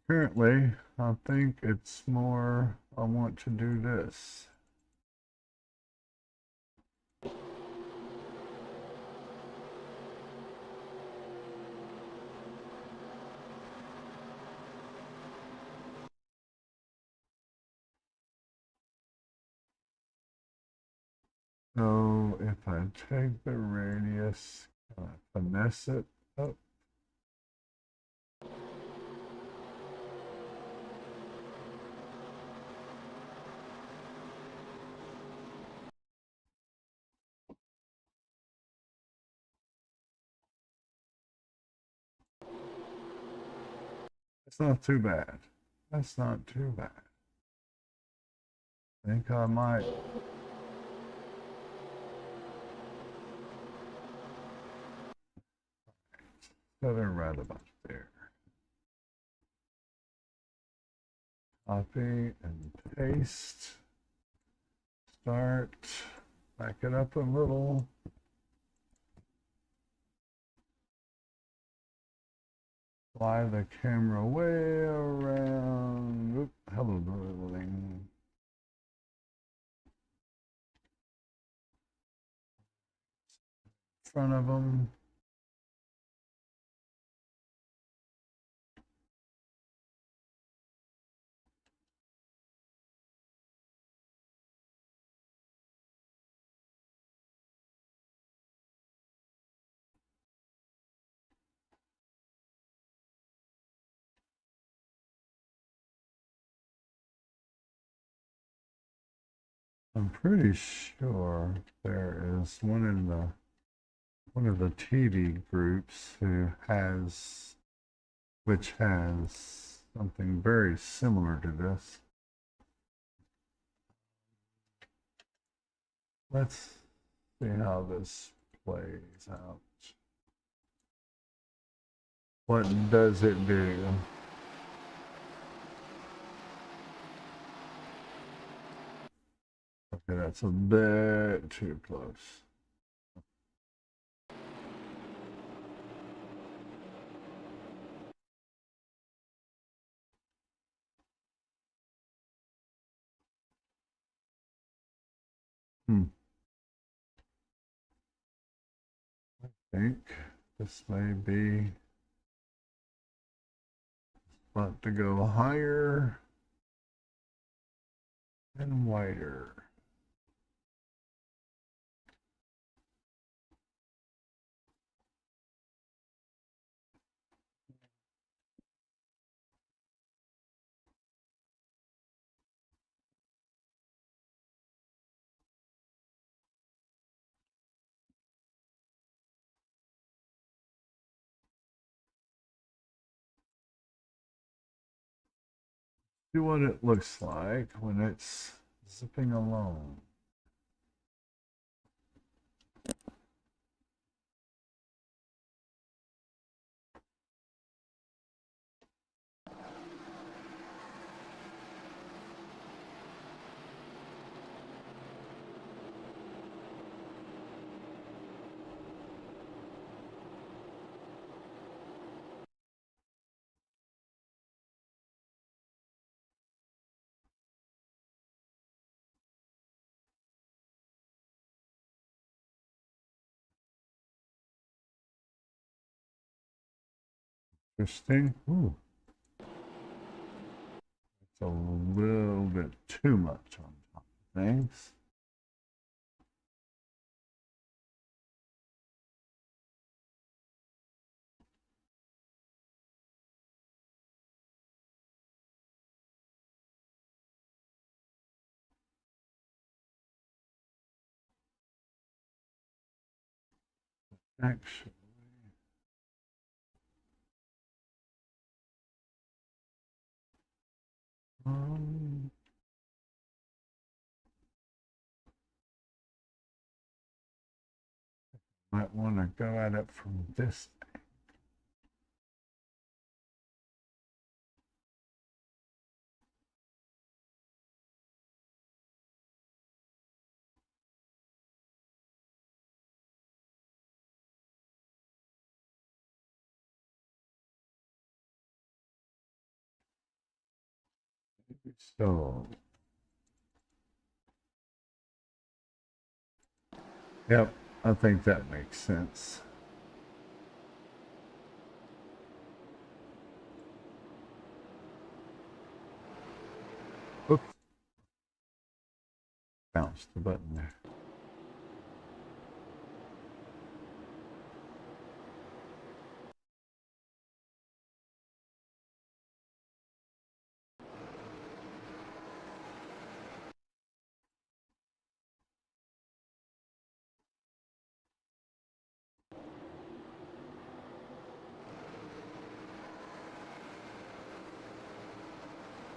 A: Currently, I think it's more I want to do this. So if I take the radius, finesse it up. It's not too bad. That's not too bad. I think I might. Set her right about there. Copy and paste. Start. Back it up a little. Fly the camera way around. Oop, hello, building. In front of them. I'm pretty sure there is one of the TV groups which has something very similar to this. Let's see how this plays out. What does it do? Okay, that's a bit too close. I think this may be about to go higher and wider. See what it looks like when it's zipping along. Interesting. Ooh, it's a little bit too much on top of things. Actually, um, might want to go at it from this. So, yep, I think that makes sense. Oops, bounced the button there.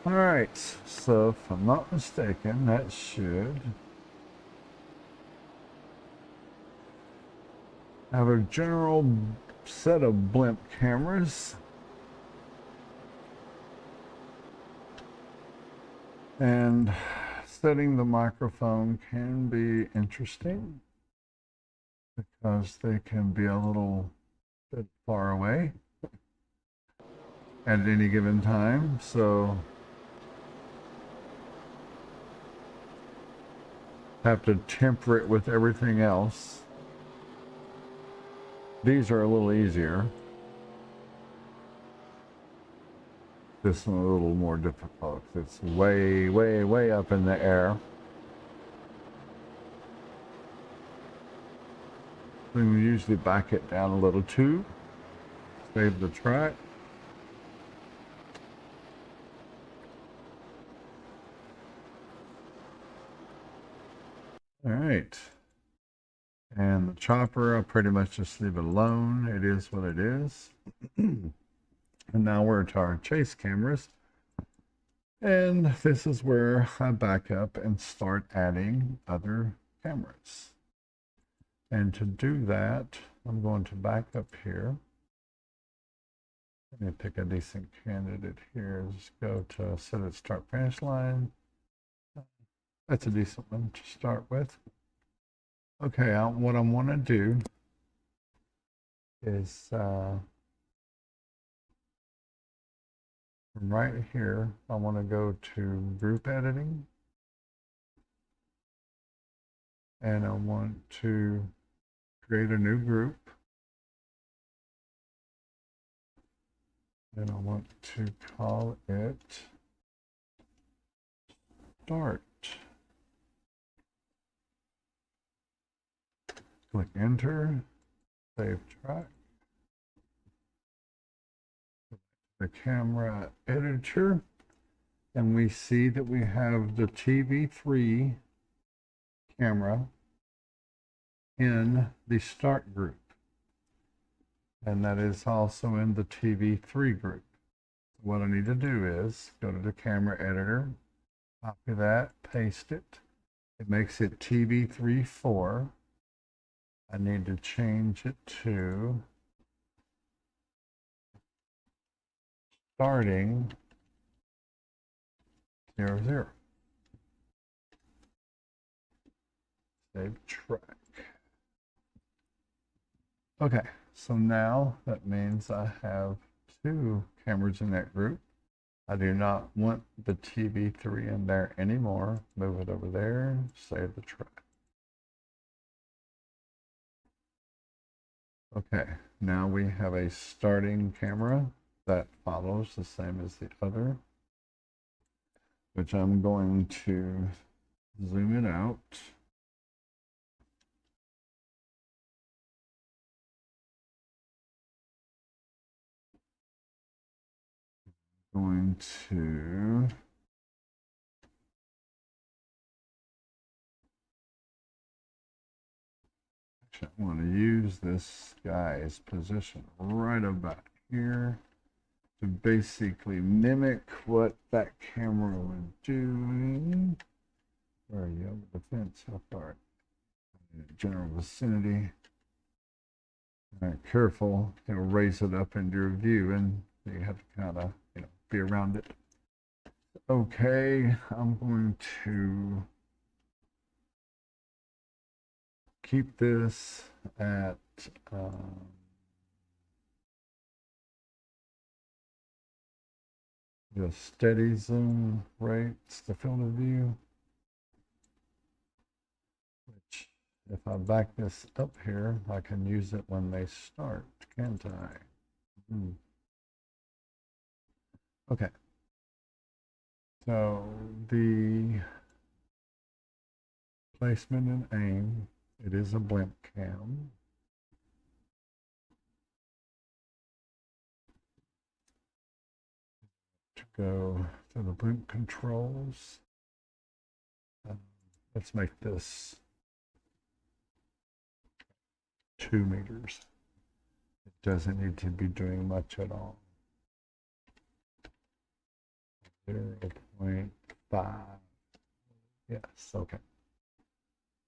A: All right, so if I'm not mistaken, that should have a general set of blimp cameras. And setting the microphone can be interesting because they can be a little bit far away at any given time. So have to temper it with everything else. These are a little easier. This one a little more difficult. It's way, way, way up in the air. We usually back it down a little too. Save the track. All right. And the chopper, I'll pretty much just leave it alone. It is what it is. And now we're to our chase cameras. And this is where I back up and start adding other cameras. And to do that, I'm going to back up here. Let me pick a decent candidate here. Just go to set at start finish line. That's a decent one to start with. Okay, what I want to do is from right here, I want to go to group editing. And I want to create a new group. And I want to call it Start. Click Enter, save track. The camera editor, and we see that we have the TV3 camera in the Start group. And that is also in the TV3 group. what I need to do is go to the camera editor, copy that, paste it. It makes it TV34. I need to change it to starting 00. Save track. Okay, so now that means I have 2 cameras in that group. I do not want the TV3 in there anymore. Move it over there, save the track. Okay, now we have a starting camera that follows the same as the other, which I'm going to zoom it out. Going to actually, I want to use this guy's position right about here to basically mimic what that camera would do. Where are you? Over the fence? How far? General vicinity. All right, careful. It'll raise it up into your view, and you have to kind of, be around it. Okay, I'm going to keep this at the steady zoom rates, the field of view, which if I back this up here, I can use it when they start, can't I? Okay. So the placement and aim, it is a blimp cam. To go to the blimp controls, let's make this 2 meters. It doesn't need to be doing much at all. 0.5. Yes, okay.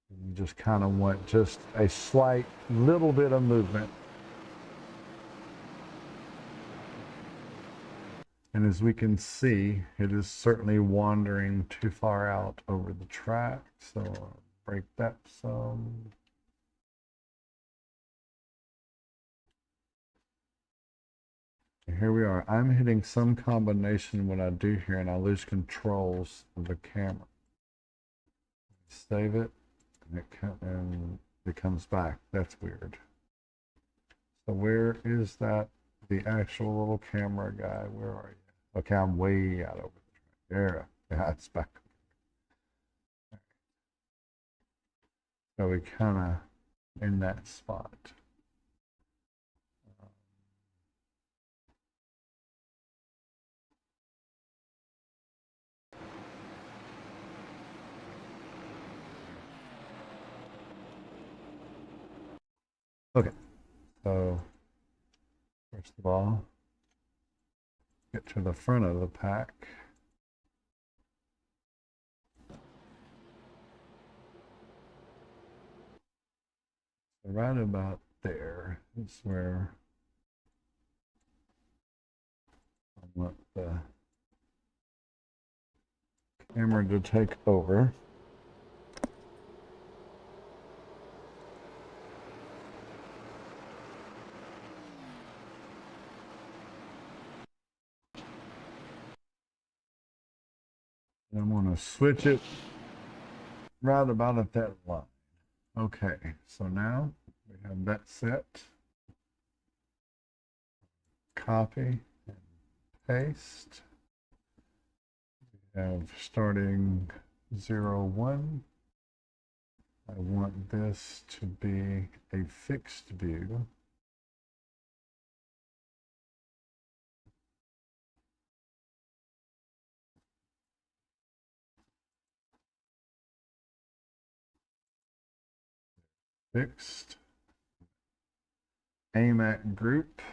A: You just kind of want just a slight little bit of movement. And as we can see, it is certainly wandering too far out over the track. So I'll break that some. Here we are. I'm hitting some combination when I do here, and I lose controls of the camera. Save it, and it comes back. That's weird. So where is that? The actual little camera guy? Where are you? Okay, I'm way out over there. Yeah, it's back. So we kind of in that spot. Okay, so first of all, get to the front of the pack. Right about there is where I want the camera to take over. And I'm going to switch it right about at that line. Okay, so now we have that set. Copy and paste. We have starting 01. I want this to be a fixed view. Fixed. Aim at group.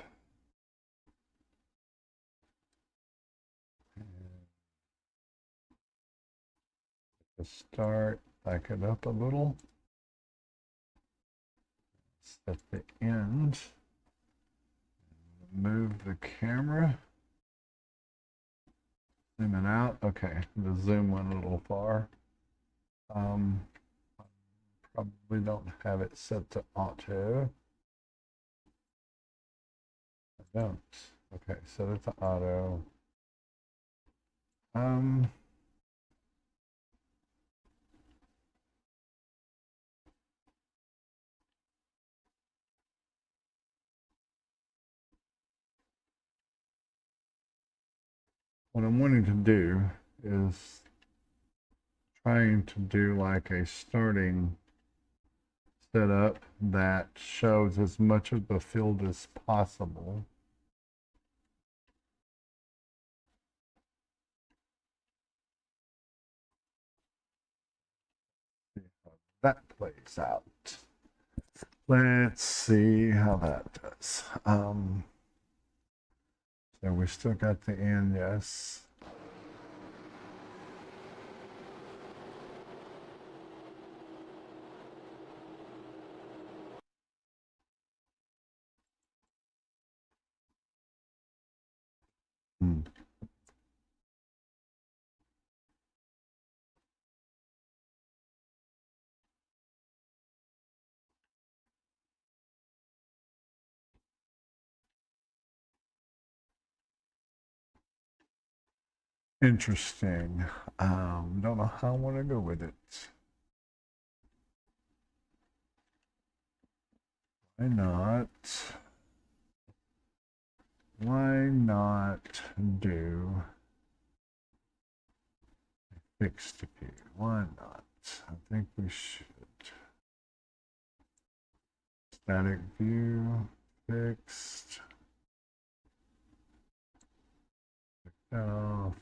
A: Just start, back it up a little. At the end, move the camera, zoom it out. Okay, the zoom went a little far. Probably don't have it set to auto. I don't. Okay, set it to auto. What I'm wanting to do is trying to do like a starting setup that shows as much of the field as possible. See how that plays out. Let's see how that does. So we still got the end, yes. Interesting. Don't know how I want to go with it. Why not? Why not do a fixed view? Why not? I think we should. Static view, fixed. Take that off.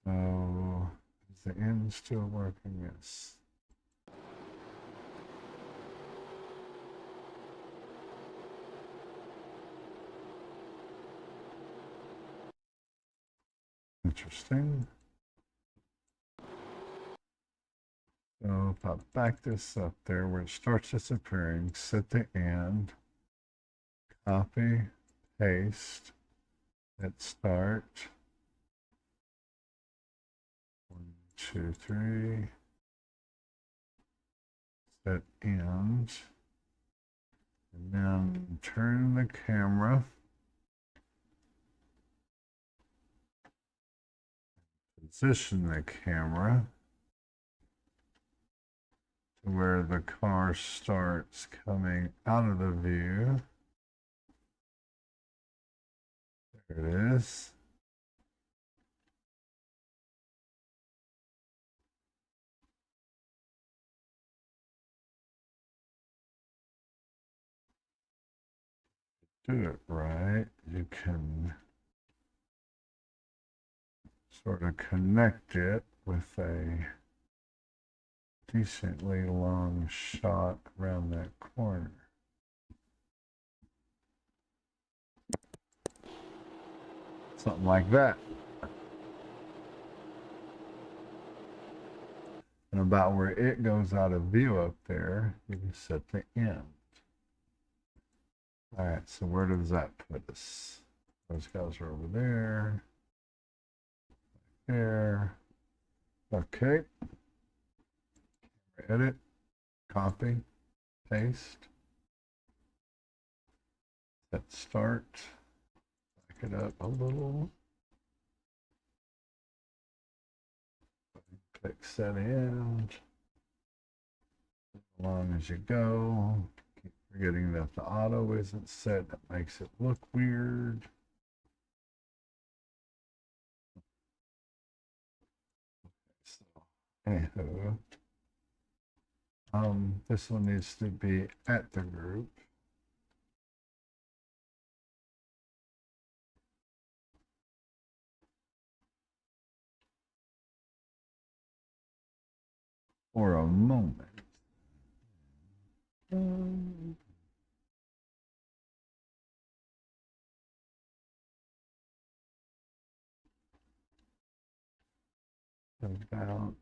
A: So, is the end still working? Yes. Interesting. So if I back this up there where it starts disappearing, set the end, copy, paste, hit start. 1, 2, 3. Set end. And then turn the camera. Position the camera to where the car starts coming out of the view. There it is. Do it right, you can sort of connect it with a decently long shot around that corner. Something like that. And about where it goes out of view up there, you can set the end. All right, so where does that put us? Those guys are over there. There. Okay. Edit, copy, paste. Hit start. Back it up a little. Click set end. As long as you go. Keep forgetting that the auto isn't set. That makes it look weird. So, anywho, this one needs to be at the group. For a moment. About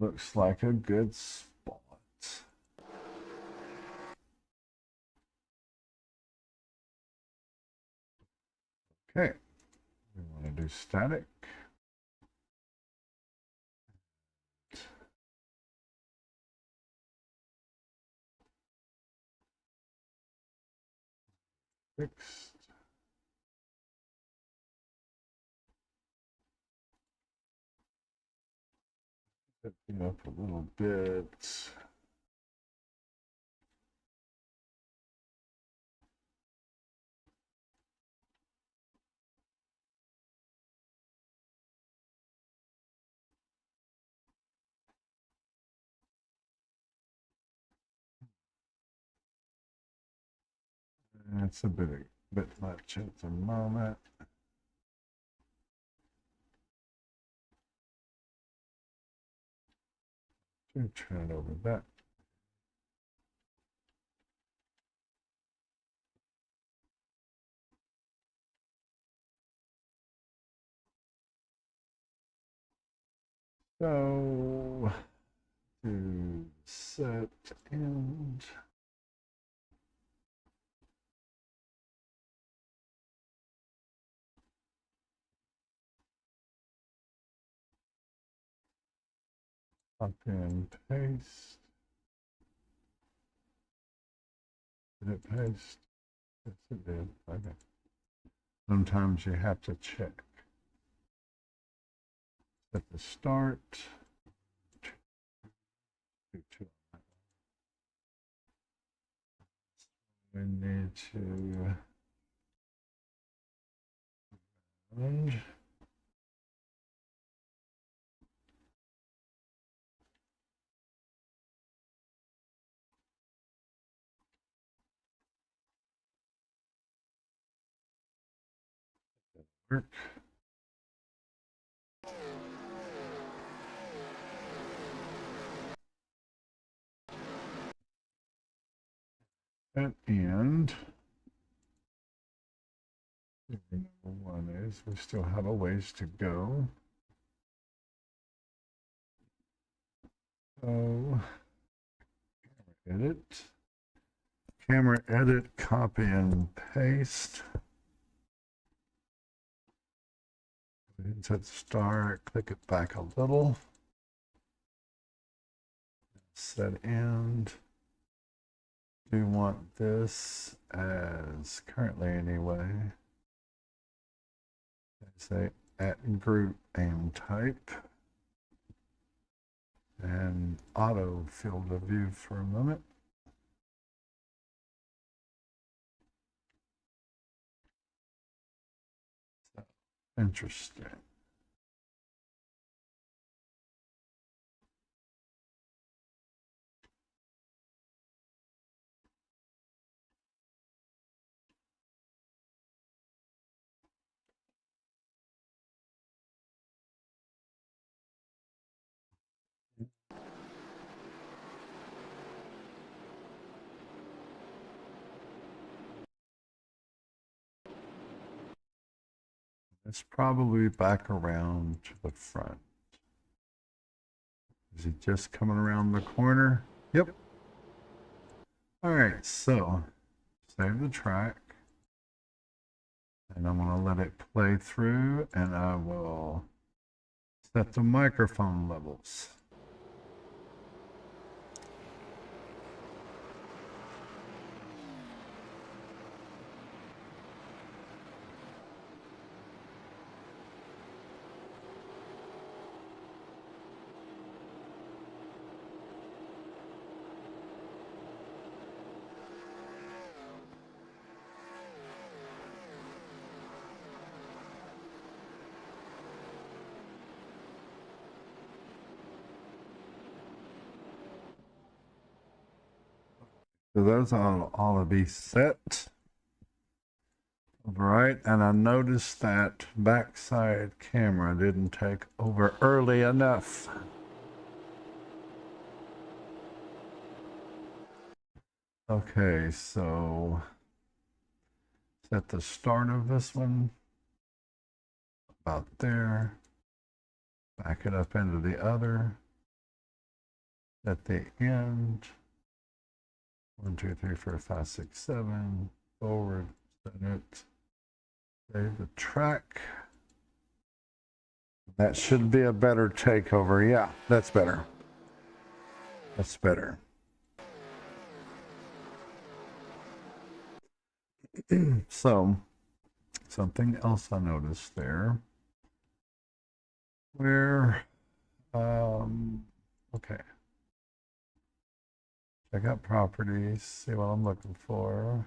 A: looks like a good spot. Okay, we want to do static. Fixed. Picking up a little bit. It's a bit much at the moment. Turn it over that. So to set and copy and paste. Did it paste? Yes, it did. Okay. Sometimes you have to check. At the start. We need to work. At end. Number one is we still have a ways to go. So edit. Camera edit, copy and paste. Hit start, click it back a little. Set end. Do want this as currently anyway. Say at group aim type. And auto field of view for a moment. So, interesting. It's probably back around to the front. Is he just coming around the corner? Yep. All right, so save the track. And I'm going to let it play through, and I will set the microphone levels. So those all of these set. Right, and I noticed that backside camera didn't take over early enough. Okay, so At the start of this one, about there. Back it up into the other. At the end, 1, 2, 3, 4, 5, 6, 7. Forward, set it. Save the track. That should be a better takeover. Yeah, that's better. That's better. So, something else I noticed there. Where, okay. Check out properties, see what I'm looking for.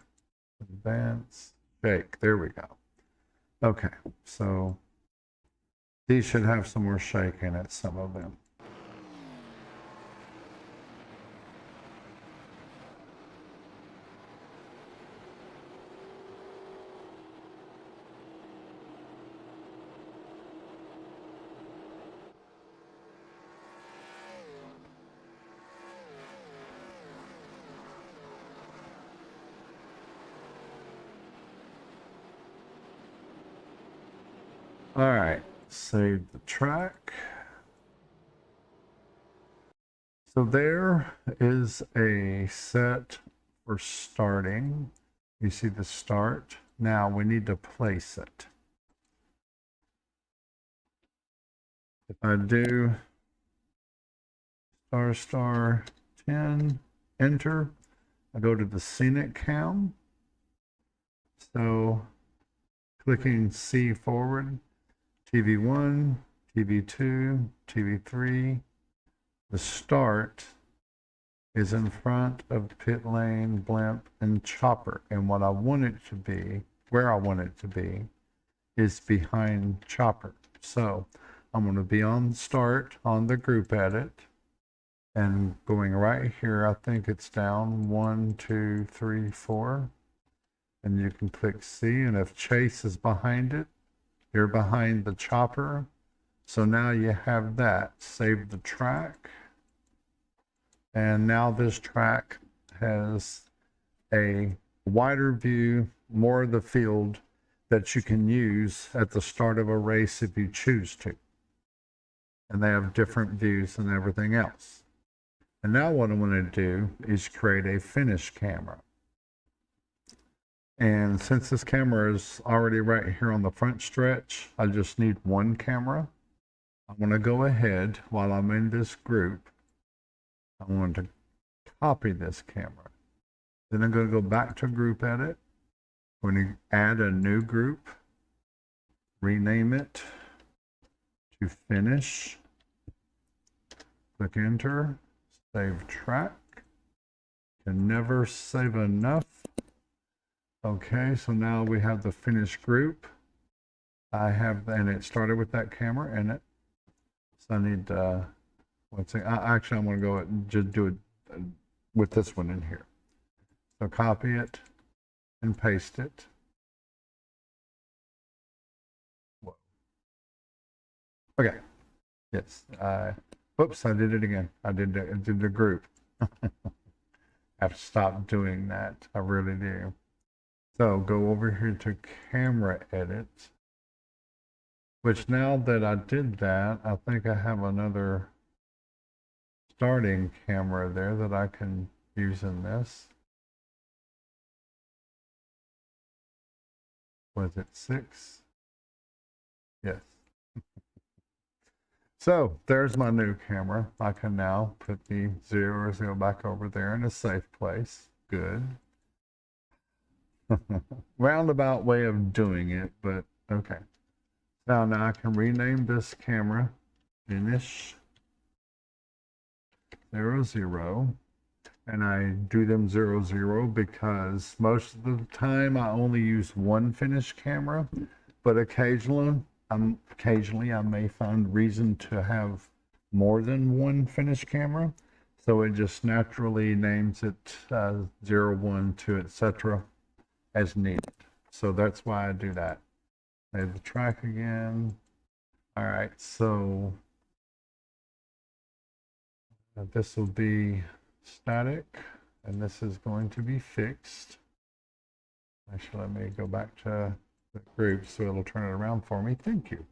A: Advance, shake, there we go. Okay, so these should have some more shake in it, some of them. All right, save the track. So there is a set for starting. You see the start. Now we need to place it. If I do star 10, enter, I go to the Scenic cam. So clicking C forward, TV1, TV2, TV3. The start is in front of pit lane, blimp, and chopper. And what I want it to be, where I want it to be, is behind chopper. So I'm going to be on start on the group edit and going right here. I think it's down 1, 2, 3, 4. And you can click C, and if Chase is behind it, you're behind the chopper. So now you have that. Save the track. And now this track has a wider view, more of the field that you can use at the start of a race if you choose to. And they have different views and everything else. And now what I want to do is create a finish camera. And since this camera is already right here on the front stretch, I just need one camera. I'm going to go ahead while I'm in this group. I want to copy this camera. Then I'm going to go back to group edit. I'm going to add a new group, rename it to finish. Click enter, save track. Can never save enough. Okay, so now we have the finished group. And it started with that camera in it. So I need, actually I'm gonna go and just do it with this one in here. So copy it and paste it. Whoa. Okay, yes, whoops, I did it again. I did the group. I have to stop doing that, I really do. So go over here to camera edit, which now that I did that, I think I have another starting camera there that I can use in this. Was it 6? Yes. So there's my new camera. I can now put the 0 back over there in a safe place. Good. Roundabout way of doing it, but okay. Now I can rename this camera finish 0, and I do them 0 because most of the time I only use one finish camera, but occasionally I may find reason to have more than one finish camera, so it just naturally names it 0, 1, 2, etc. as needed. So that's why I do that. Save the track again. All right, so this will be static, and this is going to be fixed. Actually, let me go back to the group so it'll turn it around for me. Thank you.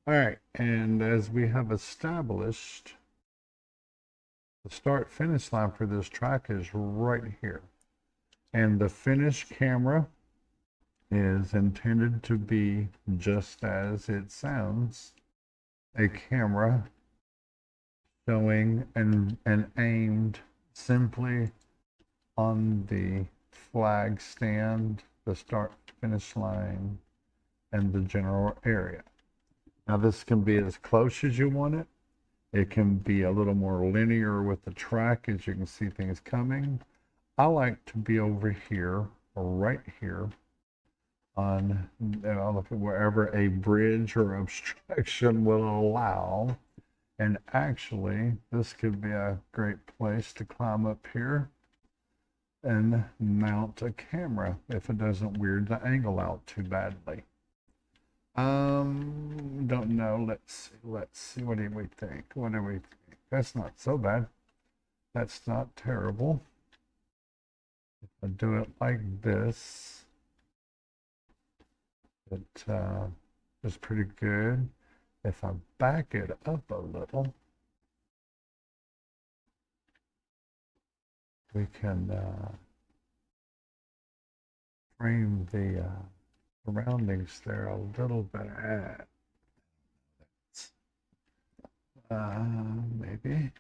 A: All right, and as we have established, the start finish line for this track is right here. And the finish camera is intended to be just as it sounds, a camera showing and aimed simply on the flag stand, the start finish line, and the general area. Now this can be as close as you want it. It can be a little more linear with the track as you can see things coming. I like to be over here or right here on wherever a bridge or obstruction will allow. And actually, this could be a great place to climb up here and mount a camera if it doesn't weird the angle out too badly. Don't know. Let's see. What do we think? What do we think? That's not so bad. That's not terrible. If I do it like this, it is pretty good. If I back it up a little, we can frame the surroundings there a little bit. Maybe.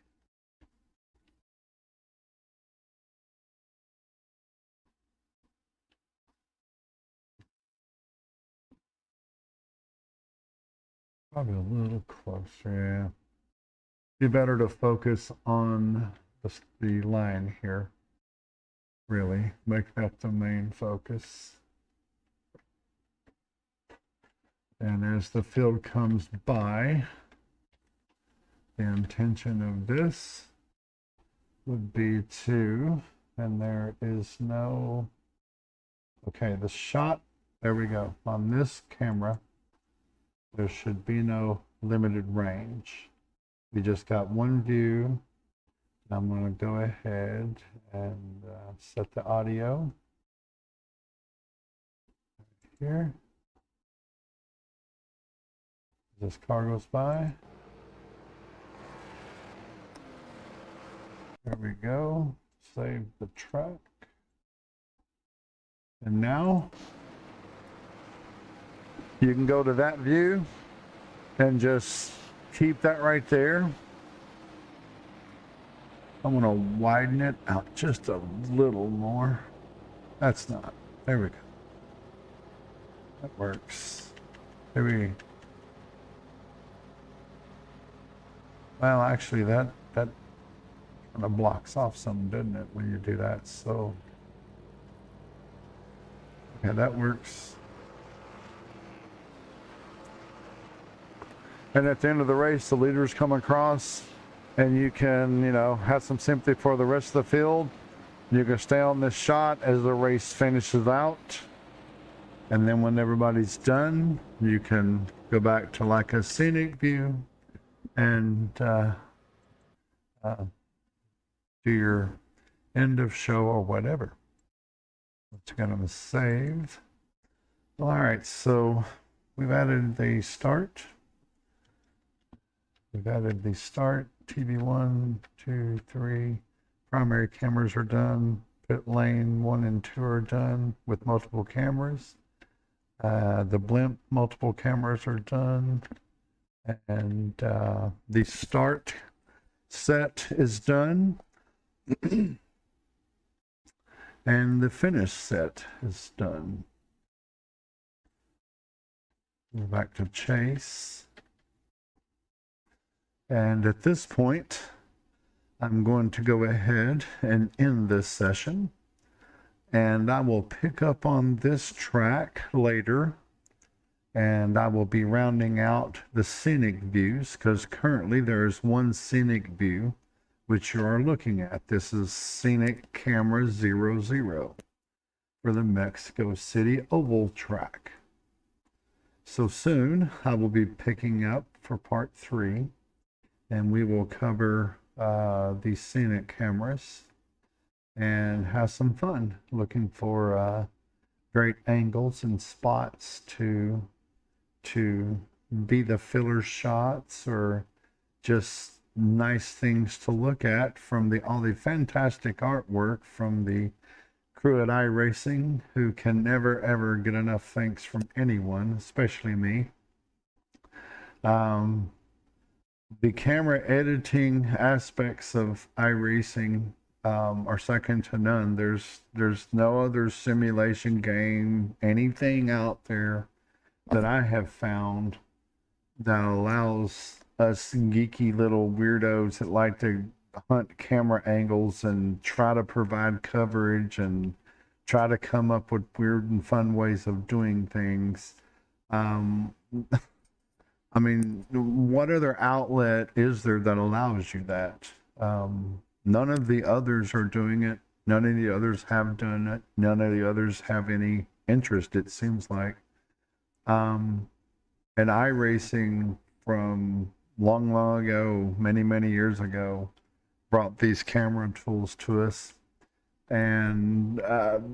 A: Probably a little closer, yeah. Be better to focus on the line here. Really, make that the main focus. And as the field comes by, the intention of this would be to, and there is no, okay, the shot, there we go. On this camera, there should be no limited range. We just got one view. I'm going to go ahead and set the audio here. This car goes by. There we go. Save the track. And now you can go to that view and just keep that right there. I'm going to widen it out just a little more. That's not. There we go. That works. Maybe. Well, actually, that kind of blocks off some, doesn't it, when you do that? So, okay, that works. And at the end of the race, the leaders come across, and you can, have some sympathy for the rest of the field. You can stay on this shot as the race finishes out. And then when everybody's done, you can go back to like a scenic view and do your end of show or whatever. It's going to save. All right, so we've added the start. We've added the start, TV 1, 2, 3. Primary cameras are done. Pit lane 1 and 2 are done with multiple cameras. The blimp, multiple cameras are done. And the start set is done. And the finish set is done. Go back to chase. And at this point, I'm going to go ahead and end this session. And I will pick up on this track later. And I will be rounding out the scenic views because currently there is one scenic view which you are looking at. This is Scenic Camera 00 for the Mexico City Oval track. So soon I will be picking up for part 3, and we will cover the scenic cameras and have some fun looking for great angles and spots to be the filler shots, or just nice things to look at from all the fantastic artwork from the crew at iRacing, who can never ever get enough thanks from anyone, especially me. The camera editing aspects of iRacing are second to none. There's no other simulation game, anything out there that I have found that allows us geeky little weirdos that like to hunt camera angles and try to provide coverage and try to come up with weird and fun ways of doing things. I mean, what other outlet is there that allows you that? None of the others are doing it. None of the others have done it. None of the others have any interest, it seems like. And iRacing from long, long ago, many, many years ago, brought these camera tools to us. And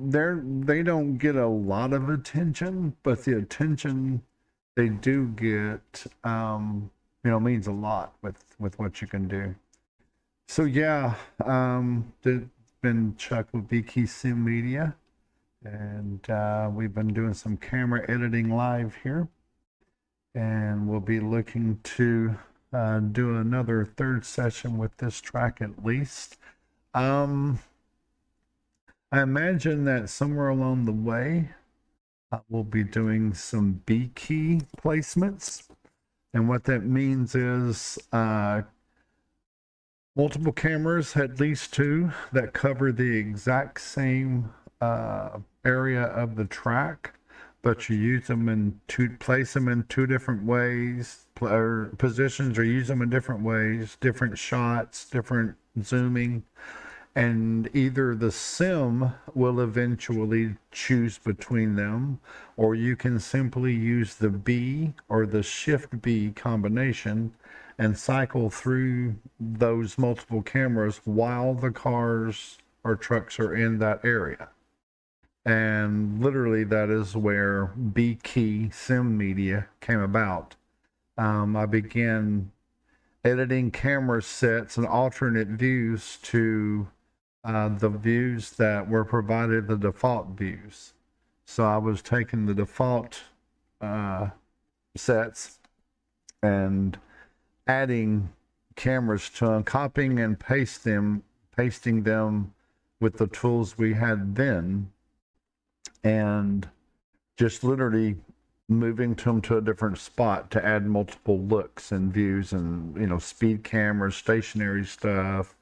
A: they don't get a lot of attention, but the attention they do get, means a lot with what you can do. So yeah, been Chuck with bKey Media, and we've been doing some camera editing live here, and we'll be looking to do another third session with this track at least. I imagine that somewhere along the way, we'll be doing some bKey placements. And what that means is multiple cameras, at least two, that cover the exact same area of the track, but you use them place them in two different ways, or positions, or use them in different ways, different shots, different zooming. And either the sim will eventually choose between them, or you can simply use the B or the Shift B combination and cycle through those multiple cameras while the cars or trucks are in that area. And literally, that is where bKey Sim Media came about. I began editing camera sets and alternate views to the views that were provided, the default views. So I was taking the default sets and adding cameras to them, copying and pasting them with the tools we had then, and just literally moving them to a different spot to add multiple looks and views and, speed cameras, stationary stuff,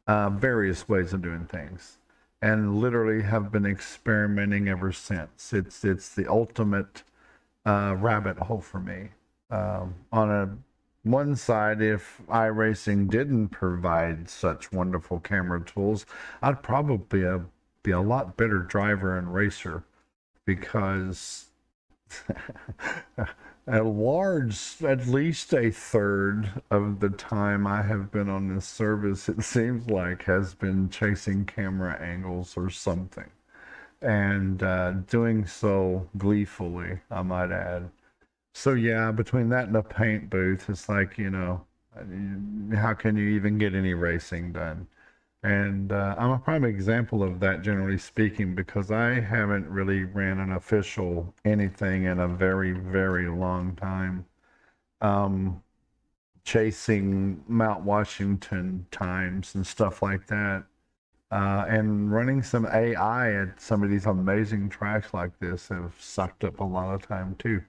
A: various ways of doing things, and literally have been experimenting ever since. It's the ultimate rabbit hole for me. On one side, if iRacing didn't provide such wonderful camera tools, I'd probably be a lot better driver and racer, because at least a third of the time I have been on this service, it seems like, has been chasing camera angles or something, and doing so gleefully, I might add. So yeah, between that and a paint booth, it's like, how can you even get any racing done? And I'm a prime example of that, generally speaking, because I haven't really ran an official anything in a very, very long time. Chasing Mount Washington times and stuff like that. And running some AI at some of these amazing tracks like this have sucked up a lot of time too.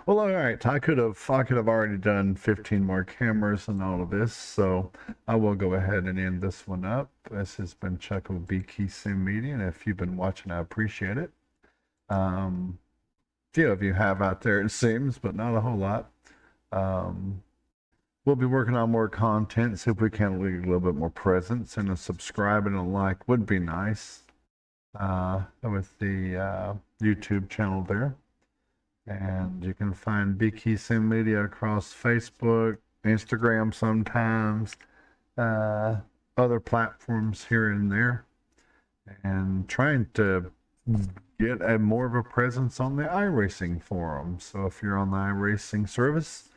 A: Well, all right, I could have already done 15 more cameras and all of this, so I will go ahead and end this one up. This has been Chuck of bKey Sim Media, and if you've been watching, I appreciate it. Few of you have out there, it seems, but not a whole lot. We'll be working on more content, see if we can leave a little bit more presence, and a subscribe and a like would be nice with the YouTube channel there. And you can find bKey Sim Media across Facebook, Instagram sometimes, other platforms here and there. And trying to get a more of a presence on the iRacing forum. So if you're on the iRacing service,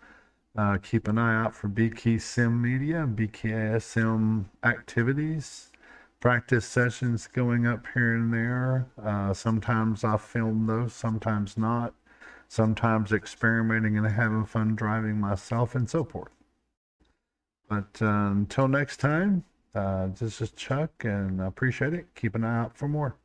A: keep an eye out for bKSM media, bKSM activities, practice sessions going up here and there. Sometimes I'll film those, sometimes not. Sometimes experimenting and having fun driving myself and so forth. But until next time, this is Chuck, and I appreciate it. Keep an eye out for more.